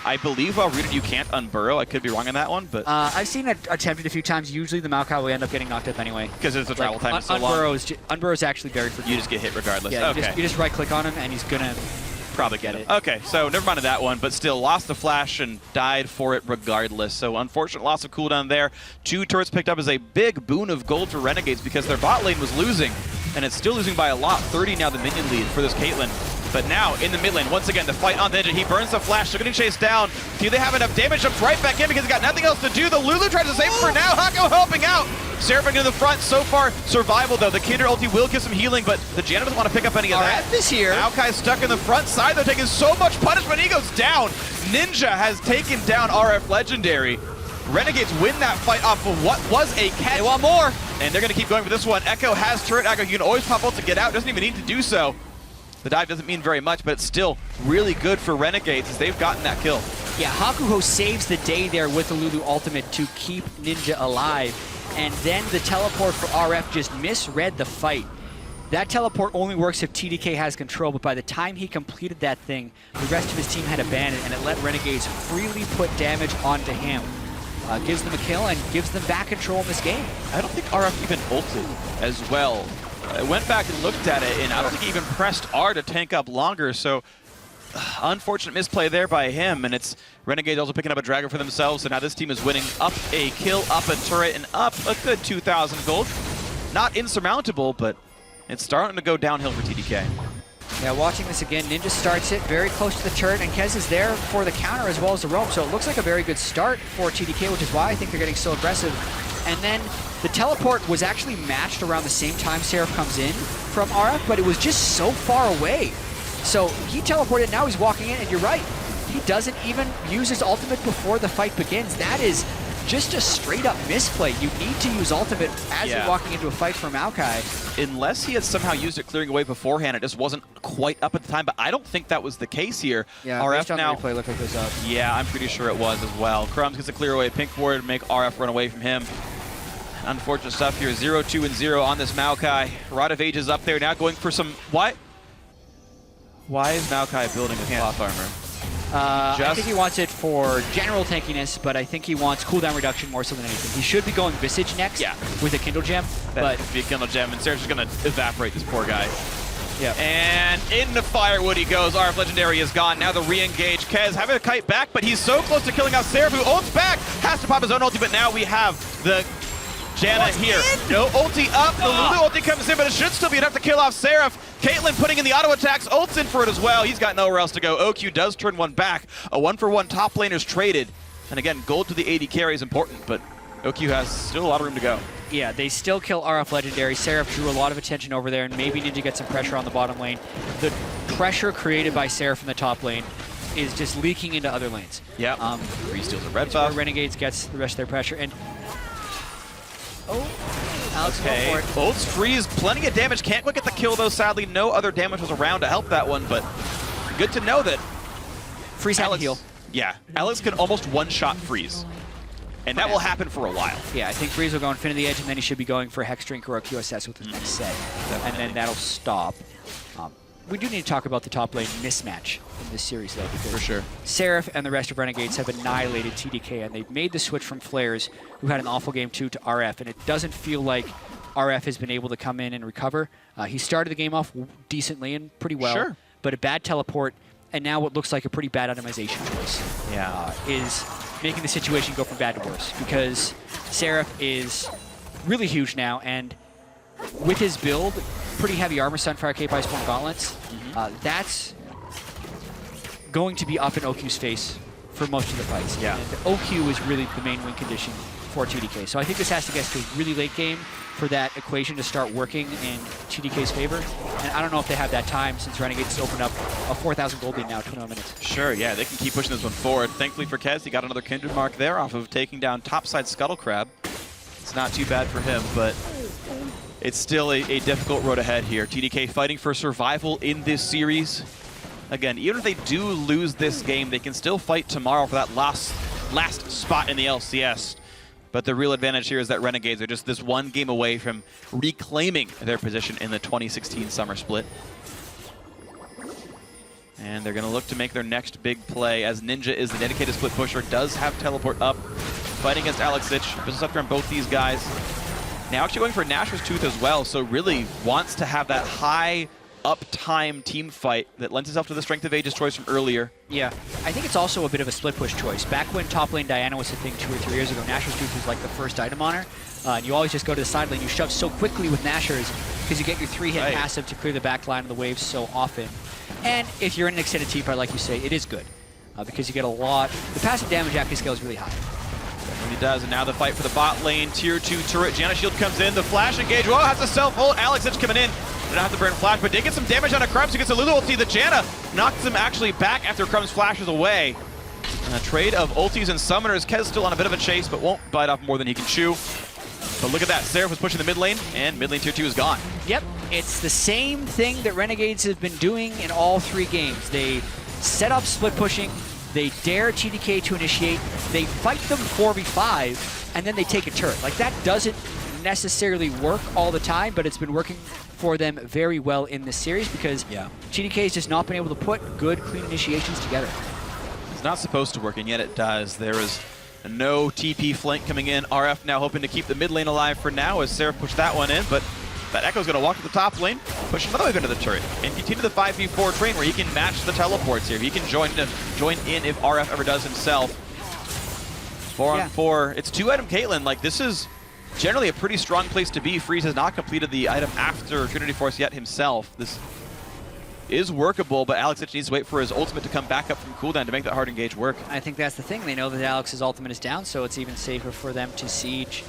I believe while rooted you can't unburrow. I could be wrong on that one, but I've seen it attempted a few times. Usually the Maokai will end up getting knocked up anyway. Because it's a travel time is so long. Unburrow is actually very forgiving. You just get hit regardless. Yeah, okay. you just right-click on him, and he's going to probably get it. Okay, so never mind that one, but still lost the flash and died for it regardless. So unfortunate loss of cooldown there. 2 turrets picked up as a big boon of gold for Renegades because their bot lane was losing, and it's still losing by a lot. 30 now the minion lead for this Caitlyn. But now, in the mid lane, once again, the fight on the engine. He burns the flash, still getting chased down. Do they have enough damage? Jumps right back in because he's got nothing else to do. The Lulu tries to save him for now. Hako helping out. Seraphim in the front. So far, survival, though. The Kindred ulti will give some healing, but the Janna doesn't want to pick up any of that. RF is here. Maokai's stuck in the front side. They're taking so much punishment. He goes down. Ninja has taken down RF Legendary. Renegades win that fight off of what was a catch. They want more. And they're going to keep going for this one. Echo has turret. Echo, you can always pop ult to get out. Doesn't even need to do so. The dive doesn't mean very much, but it's still really good for Renegades as they've gotten that kill. Yeah, Hakuho saves the day there with the Lulu ultimate to keep Ninja alive. And then the teleport for RF just misread the fight. That teleport only works if TDK has control, but by the time he completed that thing, the rest of his team had abandoned, and it let Renegades freely put damage onto him. Gives them a kill and gives them back control in this game. I don't think RF even ulted as well. I went back and looked at it, and I don't think he even pressed R to tank up longer, so unfortunate misplay there by him, and it's Renegades also picking up a Dragon for themselves, so now this team is winning up a kill, up a turret, and up a good 2,000 gold. Not insurmountable, but it's starting to go downhill for TDK. Yeah, watching this again, Ninja starts it very close to the turret, and Kez is there for the counter as well as the roam, so it looks like a very good start for TDK, which is why I think they're getting so aggressive. And then the teleport was actually matched around the same time Seraph comes in from RF, but it was just so far away. So he teleported, now he's walking in, and you're right. He doesn't even use his ultimate before the fight begins. That is just a straight-up misplay. You need to use ultimate as you're walking into a fight for Maokai. Unless he had somehow used it clearing away beforehand, it just wasn't quite up at the time, but I don't think that was the case here. Yeah, RF now replay, look like this up. Yeah, I'm pretty sure it was as well. Crumbs gets a clear away pink ward to make RF run away from him. Unfortunate stuff here. 0, 2, and 0 on this Maokai. Rod of Ages up there now going for some... Why is Maokai building a cloth armor? I think he wants it for general tankiness, but I think he wants cooldown reduction more so than anything. He should be going Visage next with a Kindle Gem. That would be a Kindle Gem, and Seraph's just going to evaporate this poor guy. Yeah. And into Firewood he goes. RF Legendary is gone. Now the re-engage. Kez having a kite back, but he's so close to killing out Seraph, who ults back. Has to pop his own ulti, but now we have the Janna here. No ulti up. The Lulu ulti comes in, but it should still be enough to kill off Seraph. Caitlyn putting in the auto attacks. Ults in for it as well. He's got nowhere else to go. OQ does turn one back. A 1-for-1 top laner's traded. And again, gold to the AD carry is important, but OQ has still a lot of room to go. Yeah, they still kill RF Legendary. Seraph drew a lot of attention over there, and maybe Ninja gets some pressure on the bottom lane. The pressure created by Seraph in the top lane is just leaking into other lanes. Yeah. Re-steals a red buff. Renegades gets the rest of their pressure. And Alex, okay. go for it. Ults freeze, plenty of damage. Can't quite get the kill though, sadly. No other damage was around to help that one, but good to know that Freeze had to heal. Yeah, Alex can almost one-shot freeze. And that will happen for a while. Yeah, I think Freeze will go Infinity Edge, and then he should be going for Hex Drink or a QSS with his next set. And then that'll stop. We do need to talk about the top lane mismatch in this series, though, because for sure, Seraph and the rest of Renegades have annihilated TDK, and they've made the switch from FLICKR, who had an awful game too, to RF, and it doesn't feel like RF has been able to come in and recover. He started the game off decently and pretty well, but a bad teleport, and now what looks like a pretty bad itemization choice is making the situation go from bad to worse, because Seraph is really huge now, and with his build, pretty heavy armor, Sunfire, Cape Ice, Spawn, Gauntlets, that's going to be up in OQ's face for most of the fights. Yeah. And OQ is really the main win condition for TDK. So I think this has to get to a really late game for that equation to start working in TDK's favor. And I don't know if they have that time, since Renegades opened up a 4,000 gold lead now, 21 minutes. Sure, yeah, they can keep pushing this one forward. Thankfully for Kez, he got another Kindred mark there off of taking down topside Scuttle Crab. It's not too bad for him, but it's still a difficult road ahead here. TDK fighting for survival in this series. Again, even if they do lose this game, they can still fight tomorrow for that last spot in the LCS. But the real advantage here is that Renegades are just this one game away from reclaiming their position in the 2016 summer split. And they're going to look to make their next big play, as Ninja is the dedicated split pusher, does have teleport up, fighting against Alexich. Business up on both these guys. Now actually going for Nashor's Tooth as well, so really wants to have that high uptime team fight that lends itself to the Strength of Ages choice from earlier. Yeah, I think it's also a bit of a split push choice. Back when top lane Diana was a thing 2 or 3 years ago, Nashor's Tooth was like the first item on her. And you always just go to the side lane. You shove so quickly with Nashor's because you get your 3-hit passive to clear the back line of the waves so often. And if you're in an extended team fight, like you say, it is good because you get a lot. The passive damage actually scales really high. Definitely does, and now the fight for the bot lane. Tier 2 turret. Janna Shield comes in. The flash engage. Whoa, has a self-ult. Alexich coming in. They don't have to burn flash, but did get some damage on a Crumbs who gets a Lulu ulti. The Janna knocks him actually back after Crumbs flashes away. A trade of ultis and summoners. Kez still on a bit of a chase, but won't bite off more than he can chew. But look at that. Seraph was pushing the mid lane, and mid lane tier 2 is gone. Yep, it's the same thing that Renegades have been doing in all 3 games. They set up split pushing, they dare TDK to initiate, they fight them 4v5, and then they take a turret. Like, that doesn't necessarily work all the time, but it's been working for them very well in this series because TDK has just not been able to put good, clean initiations together. It's not supposed to work, and yet it does. There is no TP flank coming in. RF now hoping to keep the mid lane alive for now as Seraph pushed that one in, but that Echo's going to walk to the top lane, push another wave into the turret, and continue the 5v4 train where he can match the teleports here. He can join in if RF ever does himself. 4 on 4. It's 2-item Caitlyn. Like, this is generally a pretty strong place to be. Freeze has not completed the item after Trinity Force yet himself. This is workable, but Alexich needs to wait for his ultimate to come back up from cooldown to make that hard engage work. I think that's the thing. They know that Alex's ultimate is down, so it's even safer for them to siege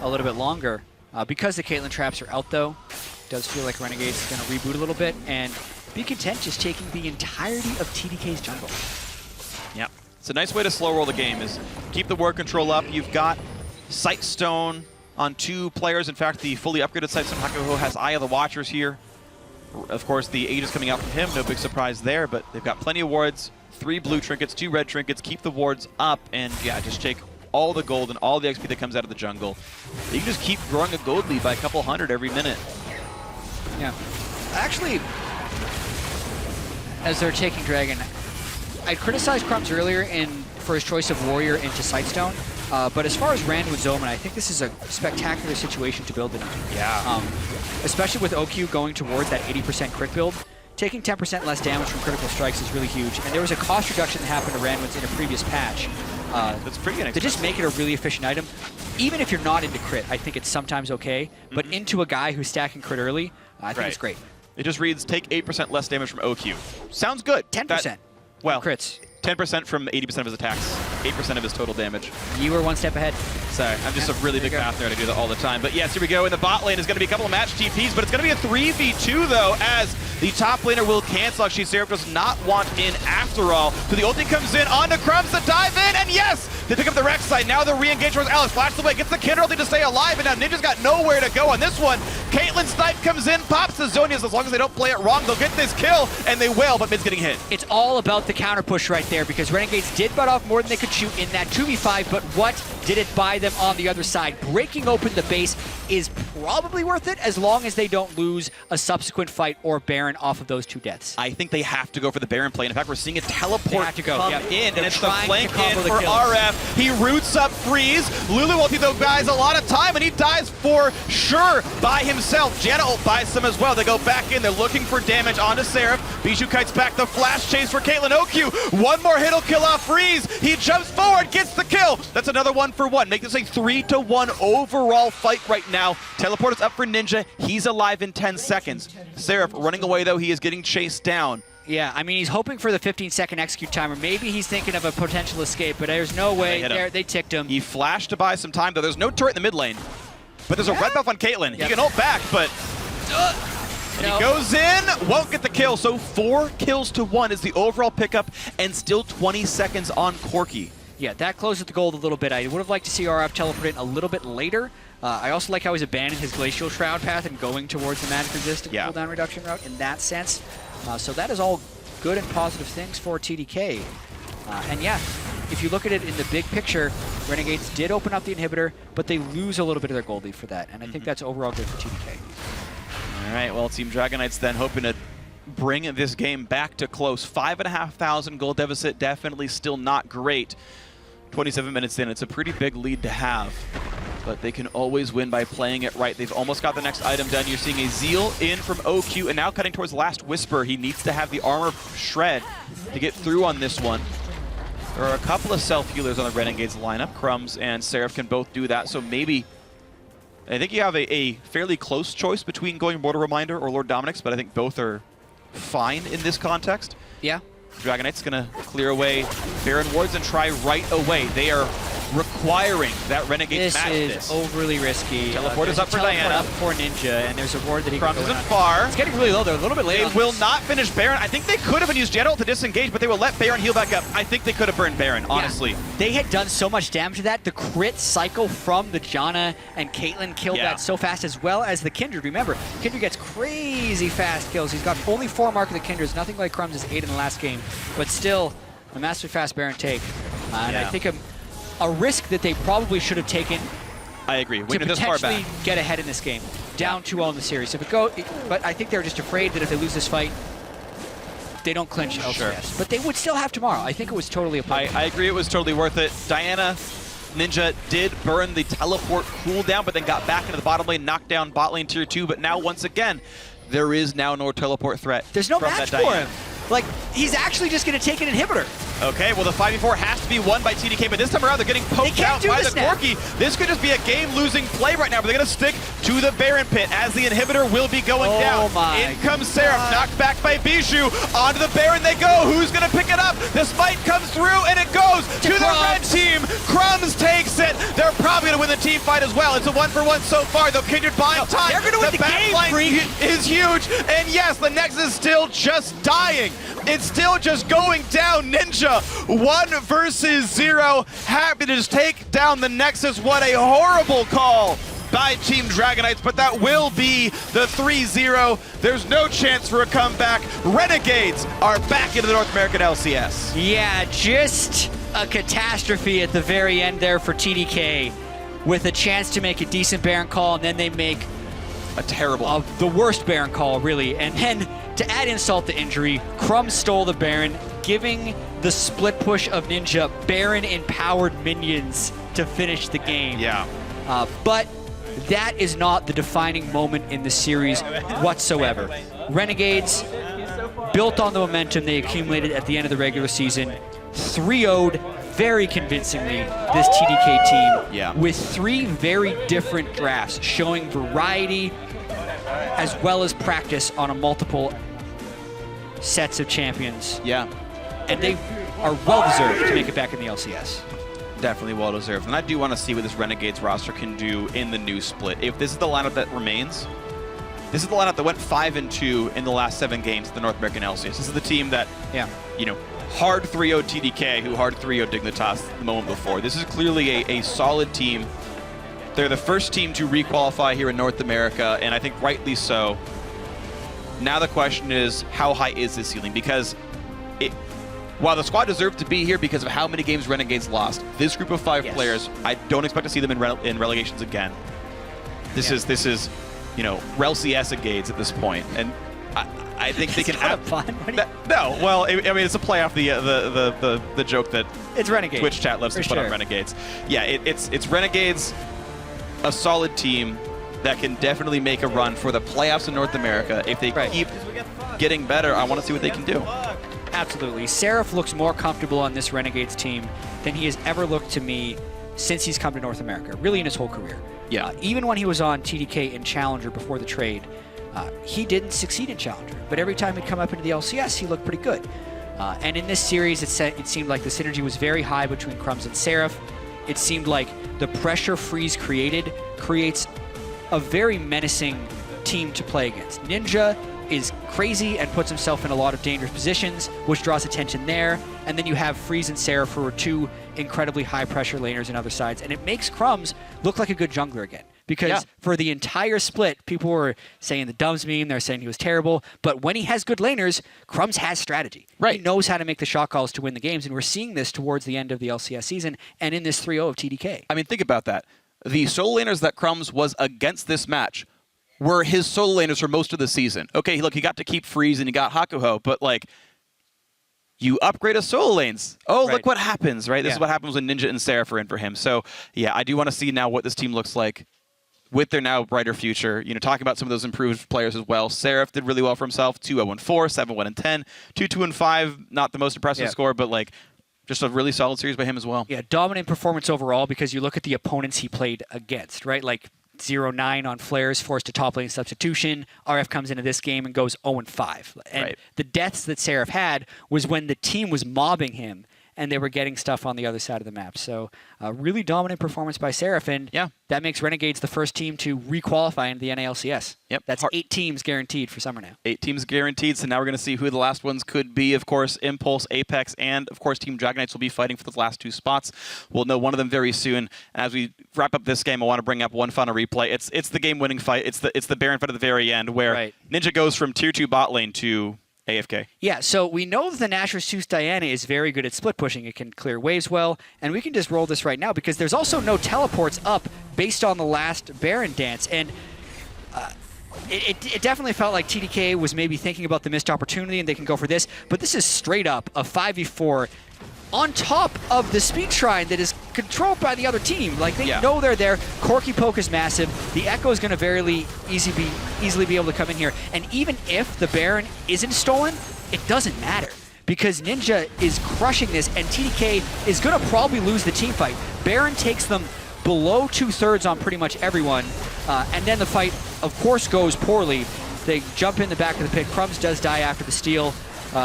a little bit longer. Because the Caitlyn traps are out, though, it does feel like Renegades is going to reboot a little bit and be content just taking the entirety of TDK's jungle. Yeah, it's a nice way to slow roll the game, is keep the ward control up. You've got Sightstone on 2 players. In fact, the fully upgraded Sightstone Hakuho has Eye of the Watchers here. Of course, the Aegis coming out from him, no big surprise there, but they've got plenty of wards, 3 blue trinkets, 2 red trinkets, keep the wards up, and yeah, just take all the gold and all the XP that comes out of the jungle. You can just keep growing a gold lead by a couple hundred every minute. Yeah. Actually, as they're taking Dragon, I criticized Crumbs earlier for his choice of Warrior into Sightstone, but as far as Rand with Zoman, I think this is a spectacular situation to build it in. Yeah. Especially with OQ going towards that 80% crit build, taking 10% less damage from critical strikes is really huge. And there was a cost reduction that happened to Randwoods in a previous patch. That's pretty inexpensive. To just make it a really efficient item. Even if you're not into crit, I think it's sometimes okay. But into a guy who's stacking crit early, I think it's great. It just reads, take 8% less damage from OQ. Sounds good. 10%. Well, crits. 10% from 80% of his attacks, 8% of his total damage. You were one step ahead. Sorry, I'm just a really big math nerd. I do that all the time. But yes, here we go. In the bot lane is going to be a couple of match TPs, but it's going to be a 3v2 though, as the top laner will cancel. Actually, Seraph does not want in after all. So the ulti comes in onto Crumbs to dive in, and yes, they pick up the Rex side. Now they're re-engaged towards Alex. Flashes away, gets the Kinder ulti to stay alive, and now Ninja's got nowhere to go on this one. Caitlyn Snipe comes in, pops the Zonias. As long as they don't play it wrong, they'll get this kill, and they will, but mid's getting hit. It's all about the counter push right there, because Renegades did butt off more than they could shoot in that 2v5, but what did it buy them on the other side? Breaking open the base is probably worth it as long as they don't lose a subsequent fight or Baron off of those 2 deaths. I think they have to go for the Baron play. In fact, we're seeing a teleport come in, They're and it's the flank in the for RF. He roots up Freeze. Lulu will give those guys a lot of time, and he dies for sure by himself. Janna ult buys them as well. They go back in. They're looking for damage onto Seraph. Bijou kites back the flash chase for Caitlyn. OQ, one more hit will kill off Freeze. He jumps forward, gets the kill. That's another 1-for-1. Make this a 3-to-1 overall fight right now. Teleport is up for Ninja. He's alive in 10 seconds. Seraph running away, though. He is getting chased down. Yeah, I mean, he's hoping for the 15-second execute timer. Maybe he's thinking of a potential escape, but there's no way. They ticked him. He flashed to buy some time, though. There's no turret in the mid lane. But there's a red buff on Caitlyn. He can ult back, but he goes in, won't get the kill. So 4 kills to 1 is the overall pickup, and still 20 seconds on Corki. Yeah, that closes the gold a little bit. I would have liked to see RF teleport in a little bit later, I also like how he's abandoned his Glacial Shroud path and going towards the magic resist Yeah. cooldown reduction route in that sense. So that is all good and positive things for TDK. And yeah, if you look at it in the big picture, Renegades did open up the inhibitor, but they lose a little bit of their gold lead for that. And I think that's overall good for TDK. All right, well, Team Dragonites then hoping to bring this game back to close. 5,500 gold deficit, definitely still not great. 27 minutes in, it's a pretty big lead to have, but they can always win by playing it right. They've almost got the next item done. You're seeing a Zeal in from OQ, and now cutting towards Last Whisper. He needs to have the armor shred to get through on this one. There are a couple of self-healers on the Renegades lineup. Crumbs and Seraph can both do that, so maybe I think you have a fairly close choice between going Mortal Reminder or Lord Dominic's, but I think both are fine in this context. Yeah. Dragonite's going to clear away Baron Wards and try right away. They are requiring that Renegades match this. This is overly risky. Teleport is up for Teleport Diana. up for Ninja, and there's a ward that he Crumbs can go isn't on. far. It's getting really low. They're a little bit late. They will not finish Baron. I think they could have used General to disengage, but they will let Baron heal back up. I think they could have burned Baron, honestly. Yeah. They had done so much damage to that. The crit cycle from the Janna and Caitlyn killed that so fast, as well as the Kindred. Remember, Kindred gets crazy fast kills. He's got only 4 mark of the Kindreds, nothing like Crumbs' 8 in the last game, but still a massive fast Baron take. And I think a risk that they probably should have taken. I agree. To Winning this far potentially back. get ahead in this game, down 2-0 in the series. But I think they're just afraid that if they lose this fight, they don't clinch LCS. Sure. But they would still have tomorrow. I think it was totally a play. I agree. It was totally worth it. Diana, Ninja did burn the teleport cooldown, but then got back into the bottom lane, knocked down bot lane tier 2. But now, once again, there is now no teleport threat. There's no from match that for Diana. him. Like, he's actually just going to take an inhibitor. Okay, well, the 5v4 has to be won by TDK, but this time around they're getting poked out by the Corki. This could just be a game-losing play right now, but they're going to stick to the Baron pit as the inhibitor will be going down. In comes Seraph, knocked back by Bijou. Onto the Baron they go. Who's going to pick it up? The smite comes through, and it goes to the red team. Crumbs takes it. They're probably going to win the team fight as well. It's a 1-for-1 so far, though. Kindred buying time. They're going to win the game, backline is huge, and yes, the Nexus is still just dying. It's still just going down. Ninja, 1 versus 0. Happy to just take down the Nexus. What a horrible call by Team Dragonites, but that will be the 3-0. There's no chance for a comeback. Renegades are back into the North American LCS. Yeah, just a catastrophe at the very end there for TDK, with a chance to make a decent Baron call, and then they make a terrible, the worst Baron call, really. And then, to add insult to injury, Crumbs stole the Baron, giving the split push of Ninja Baron-empowered minions to finish the game. Yeah. But that is not the defining moment in the series whatsoever. Renegades built on the momentum they accumulated at the end of the regular season, 3-0'd very convincingly this TDK team with 3 very different drafts, showing variety as well as practice on a multiple sets of champions. Yeah. And they are well-deserved to make it back in the LCS. Definitely well-deserved. And I do want to see what this Renegades roster can do in the new split. If this is the lineup that remains, this is the lineup that went 5-2 in the last 7 games of the North American LCS. This is the team that, you know, hard 3-0 TDK, who hard 3-0 Dignitas the moment before. This is clearly a solid team. They're the first team to requalify here in North America, and I think rightly so. Now the question is, how high is this ceiling? Because while the squad deserved to be here because of how many games Renegades lost, this group of 5 players, I don't expect to see them in relegations again. This is, you know, RELCS-agades at this point, and I think they can have fun. No, well, I mean, it's a play off the joke that it's Renegades. Twitch chat loves to put on Renegades. Yeah, it's Renegades, a solid team that can definitely make a run for the playoffs in North America. If they keep getting better, I want to see what they can do. Absolutely. Seraph looks more comfortable on this Renegades team than he has ever looked to me since he's come to North America, really in his whole career. Yeah. Even when he was on TDK in Challenger before the trade, he didn't succeed in Challenger, but every time he'd come up into the LCS, he looked pretty good. And in this series, it seemed like the synergy was very high between Crumbs and Seraph. It seemed like the pressure Freeze creates a very menacing team to play against. Ninja is crazy and puts himself in a lot of dangerous positions, which draws attention there. And then you have Freeze and Seraph, who are 2 incredibly high-pressure laners on other sides, and it makes Crumbs look like a good jungler again. because for the entire split, people were saying the Dumbs meme, they're saying he was terrible, but when he has good laners, Crumbs has strategy. Right. He knows how to make the shot calls to win the games, and we're seeing this towards the end of the LCS season and in this 3-0 of TDK. I mean, think about that. The solo laners that Crumbs was against this match were his solo laners for most of the season. Okay, look, he got to keep Freeze and he got Hakuho, but like, you upgrade a solo lanes. Oh, look what happens, right? This is what happens when Ninja and Seraph are in for him. So, yeah, I do want to see now what this team looks like with their now brighter future. You know, talking about some of those improved players as well. Seraph did really well for himself. 2-0-4, 7-1-10, 2-2-5. Not the most impressive score, but like just a really solid series by him as well. Yeah, dominant performance overall because you look at the opponents he played against, right? Like 0-9 on Flares, forced a top lane substitution. RF comes into this game and goes 0-5. And the deaths that Seraph had was when the team was mobbing him and they were getting stuff on the other side of the map. So really dominant performance by Seraph, and that makes Renegades the first team to re-qualify into the NALCS. Yep. That's 8 teams guaranteed for summer now. 8 teams guaranteed, so now we're going to see who the last ones could be. Of course, Impulse, Apex, and of course Team Dragon Knights will be fighting for the last 2 spots. We'll know one of them very soon. As we wrap up this game, I want to bring up one final replay. It's the game-winning fight. It's the Baron fight at the very end where Ninja goes from Tier 2 bot lane to AFK. Yeah, so we know that the Nashor's Zeus Diana is very good at split pushing. It can clear waves well, and we can just roll this right now because there's also no teleports up based on the last Baron dance, and it definitely felt like TDK was maybe thinking about the missed opportunity and they can go for this, but this is straight up a 5v4 on top of the speed shrine that is controlled by the other team. Like, they know they're there. Corky Poke is massive. The Echo is going to very easily be able to come in here. And even if the Baron isn't stolen, it doesn't matter because Ninja is crushing this, and TDK is going to probably lose the team fight. Baron takes them below 2/3 on pretty much everyone, and then the fight, of course, goes poorly. They jump in the back of the pit. Crumbs does die after the steal.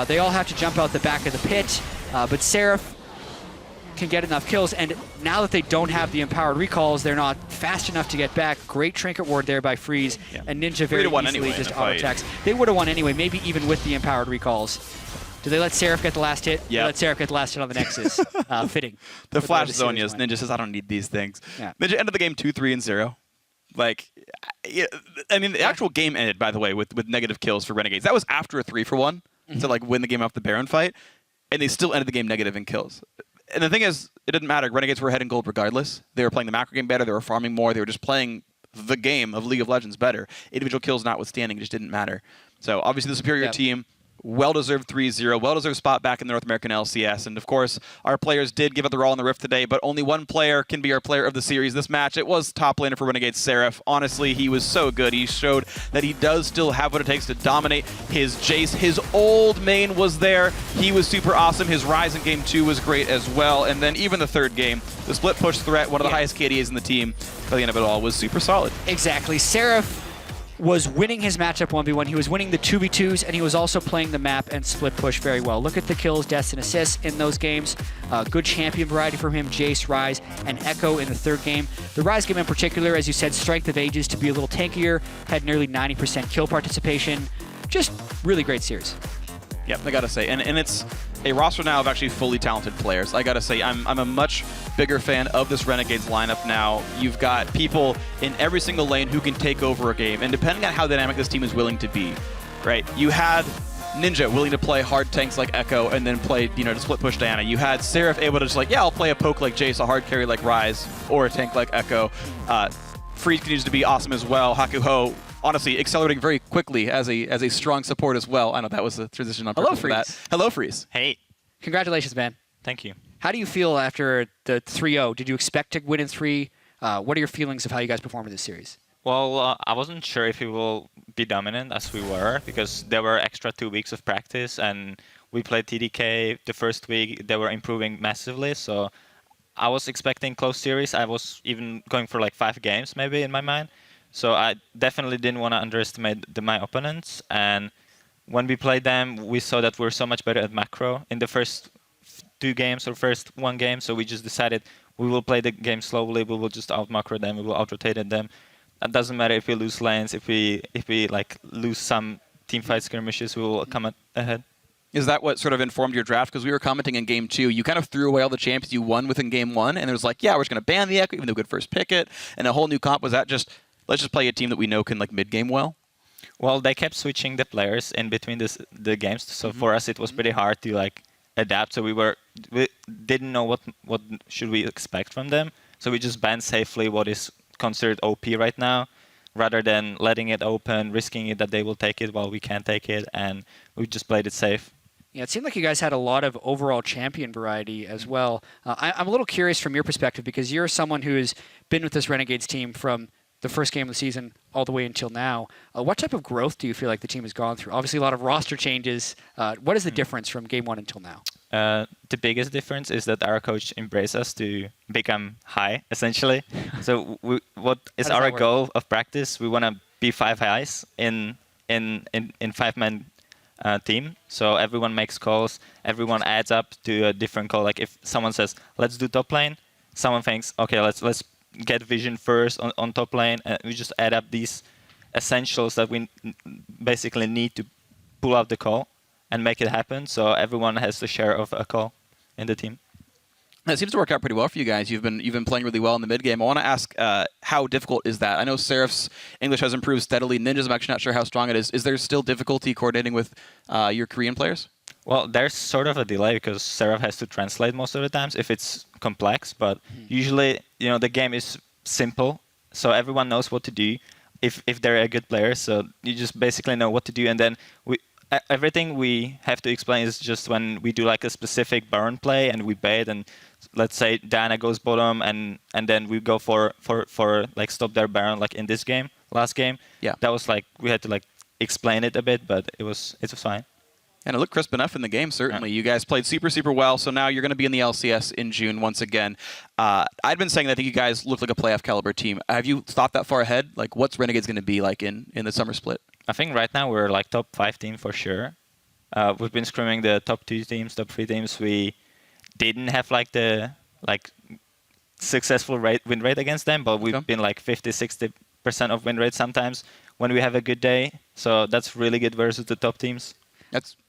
They all have to jump out the back of the pit. But Seraph can get enough kills, and now that they don't have the empowered recalls, they're not fast enough to get back. Great trinket ward there by Freeze, and Ninja very easily just auto-attacks. They would have won anyway, maybe even with the empowered recalls. Do they let Seraph get the last hit? Yeah. They let Seraph get the last hit on the Nexus. Fitting. The flash Zonias. Ninja says, I don't need these things. Ninja ended the game 2-3-0. Like, I mean, the actual game ended, by the way, with negative kills for Renegades. That was after a 3-for-1 to like win the game off the Baron fight. And they still ended the game negative in kills. And the thing is, it didn't matter. Renegades were ahead in gold regardless. They were playing the macro game better. They were farming more. They were just playing the game of League of Legends better. Individual kills notwithstanding, it just didn't matter. So obviously the superior team, well-deserved 3-0, well-deserved spot back in the North American LCS. And of course, our players did give it their all in the Rift today, but only one player can be our player of the series this match. It was top laner for Renegades, Seraph. Honestly, he was so good. He showed that he does still have what it takes to dominate his Jace. His old main was there. He was super awesome. His Rise in Game 2 was great as well. And then even the third game, the split push threat, one of the highest KDAs in the team, by the end of it all, was super solid. Exactly. Seraph was winning his matchup 1v1. He was winning the 2v2s, and he was also playing the map and split push very well. Look at the kills, deaths, and assists in those games. Good champion variety from him, Jace, Rise, and Echo in the third game. The Rise game in particular, as you said, Strength of Ages to be a little tankier, had nearly 90% kill participation. Just really great series. Yep, I gotta say, and it's a roster now of actually fully talented players. I gotta say, I'm a much bigger fan of this Renegades lineup now. You've got people in every single lane who can take over a game, and depending on how dynamic this team is willing to be, right? You had Ninja willing to play hard tanks like Echo and then play, to split push Diana. You had Seraph able to just like, I'll play a poke like Jace, a hard carry like Rise, or a tank like Echo. Freeze continues to be awesome as well. Hakuho, honestly, accelerating very quickly as a strong support as well. I know that was a transition on purpose for that. Hello, Freeze. Hey. Congratulations, man. Thank you. How do you feel after the 3-0? Did you expect to win in 3? What are your feelings of how you guys performed in this series? Well, I wasn't sure if we will be dominant as we were because there were extra 2 weeks of practice and we played TDK the first week. They were improving massively, so I was expecting close series. I was even going for like 5 games maybe in my mind. So I definitely didn't want to underestimate my opponents. And when we played them, we saw that we're so much better at macro in the first 2 games or first 1 game. So we just decided we will play the game slowly. We will just out-macro them. We will out-rotate them. It doesn't matter if we lose lanes. If we like lose some team fight skirmishes, we will come ahead. Is that what sort of informed your draft? Because we were commenting in Game 2, you kind of threw away all the champions you won within Game 1, and it was like, yeah, we're just going to ban the Echo, even though we could first pick it, and a whole new comp. Was that just, let's just play a team that we know can like mid-game well? Well, they kept switching the players in between the games, so for us it was pretty hard to like adapt. So we didn't know what should we expect from them. So we just banned safely what is considered OP right now, rather than letting it open, risking it that they will take it while we can't take it, and we just played it safe. Yeah, it seemed like you guys had a lot of overall champion variety as well. I'm a little curious from your perspective, because you're someone who has been with this Renegades team from the first game of the season all the way until now. What type of growth do you feel like the team has gone through? Obviously, a lot of roster changes. What is the difference from Game 1 until now? The biggest difference is that our coach embraced us to become high, essentially. So what is our goal of practice? We want to be 5 highs in 5-man team. So everyone makes calls. Everyone adds up to a different call. Like if someone says, let's do top lane, someone thinks, okay, let's get vision first on top lane. And we just add up these essentials that we basically need to pull out the call and make it happen. So everyone has the share of a call in the team. It seems to work out pretty well for you guys. You've been playing really well in the mid game. I want to ask, how difficult is that? I know Seraph's English has improved steadily. Ninja's, I'm actually not sure how strong it is. Is there still difficulty coordinating with your Korean players? Well, there's sort of a delay because Seraph has to translate most of the times if it's complex. But usually, the game is simple, so everyone knows what to do if they're a good player. So you just basically know what to do, and then everything we have to explain is just when we do like a specific Baron play and we bait, and let's say Diana goes bottom, and then we go for like stop their Baron, like in this game, last game. Yeah, that was like we had to like explain it a bit, but it was fine. And it looked crisp enough in the game, certainly. You guys played super, super well, so now you're going to be in the LCS in June once again. I'd been saying that I think you guys look like a playoff caliber team. Have you thought that far ahead? Like, what's Renegades going to be like in the summer split? I think right now we're like top 5 team for sure. We've been scrimming the top 2 teams, top 3 teams. We didn't have like the successful win rate against them, but we've been like 50-60% of win rate sometimes when we have a good day. So that's really good versus the top teams.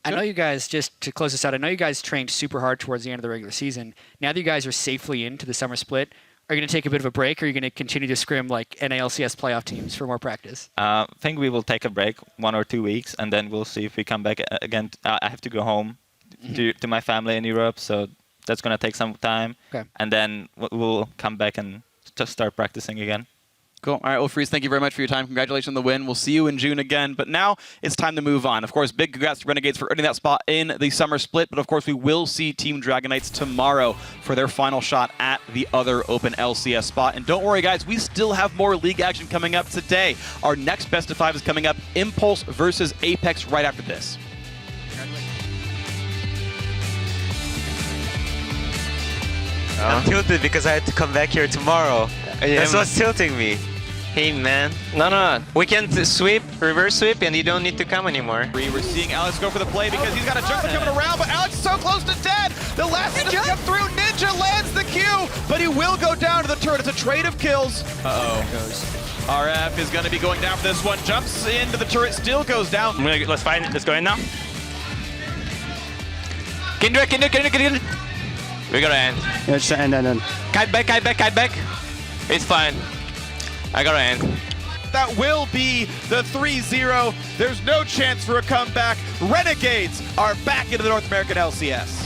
I know you guys, just to close this out, I know you guys trained super hard towards the end of the regular season. Now that you guys are safely into the summer split, are you going to take a bit of a break, or are you going to continue to scrim like NALCS playoff teams for more practice? I think we will take a break 1 or 2 weeks, and then we'll see if we come back again. I have to go home to my family in Europe, so that's going to take some time. Okay. And then we'll come back and just start practicing again. Cool. All right, well, Freeze, thank you very much for your time. Congratulations on the win. We'll see you in June again. But now it's time to move on. Of course, big congrats to Renegades for earning that spot in the summer split. But of course, we will see Team Dragonites tomorrow for their final shot at the other open LCS spot. And don't worry, guys, we still have more league action coming up today. Our next best of 5 is coming up, Impulse versus Apex, right after this. I'm tilted because I had to come back here tomorrow. That's what's tilting me. Hey man, no. We can sweep, reverse sweep, and you don't need to come anymore. We're seeing Alex go for the play because he's got a jumper coming around, but Alex is so close to dead. The last one to come through, Ninja lands the Q, but he will go down to the turret. It's a trade of kills. RF is going to be going down for this one. Jumps into the turret, still goes down. Let's find it. Let's go in now. Can do it. We're gonna end. Yeah, just end. Kite back. It's fine. I gotta end. That will be the 3-0. There's no chance for a comeback. Renegades are back into the North American LCS.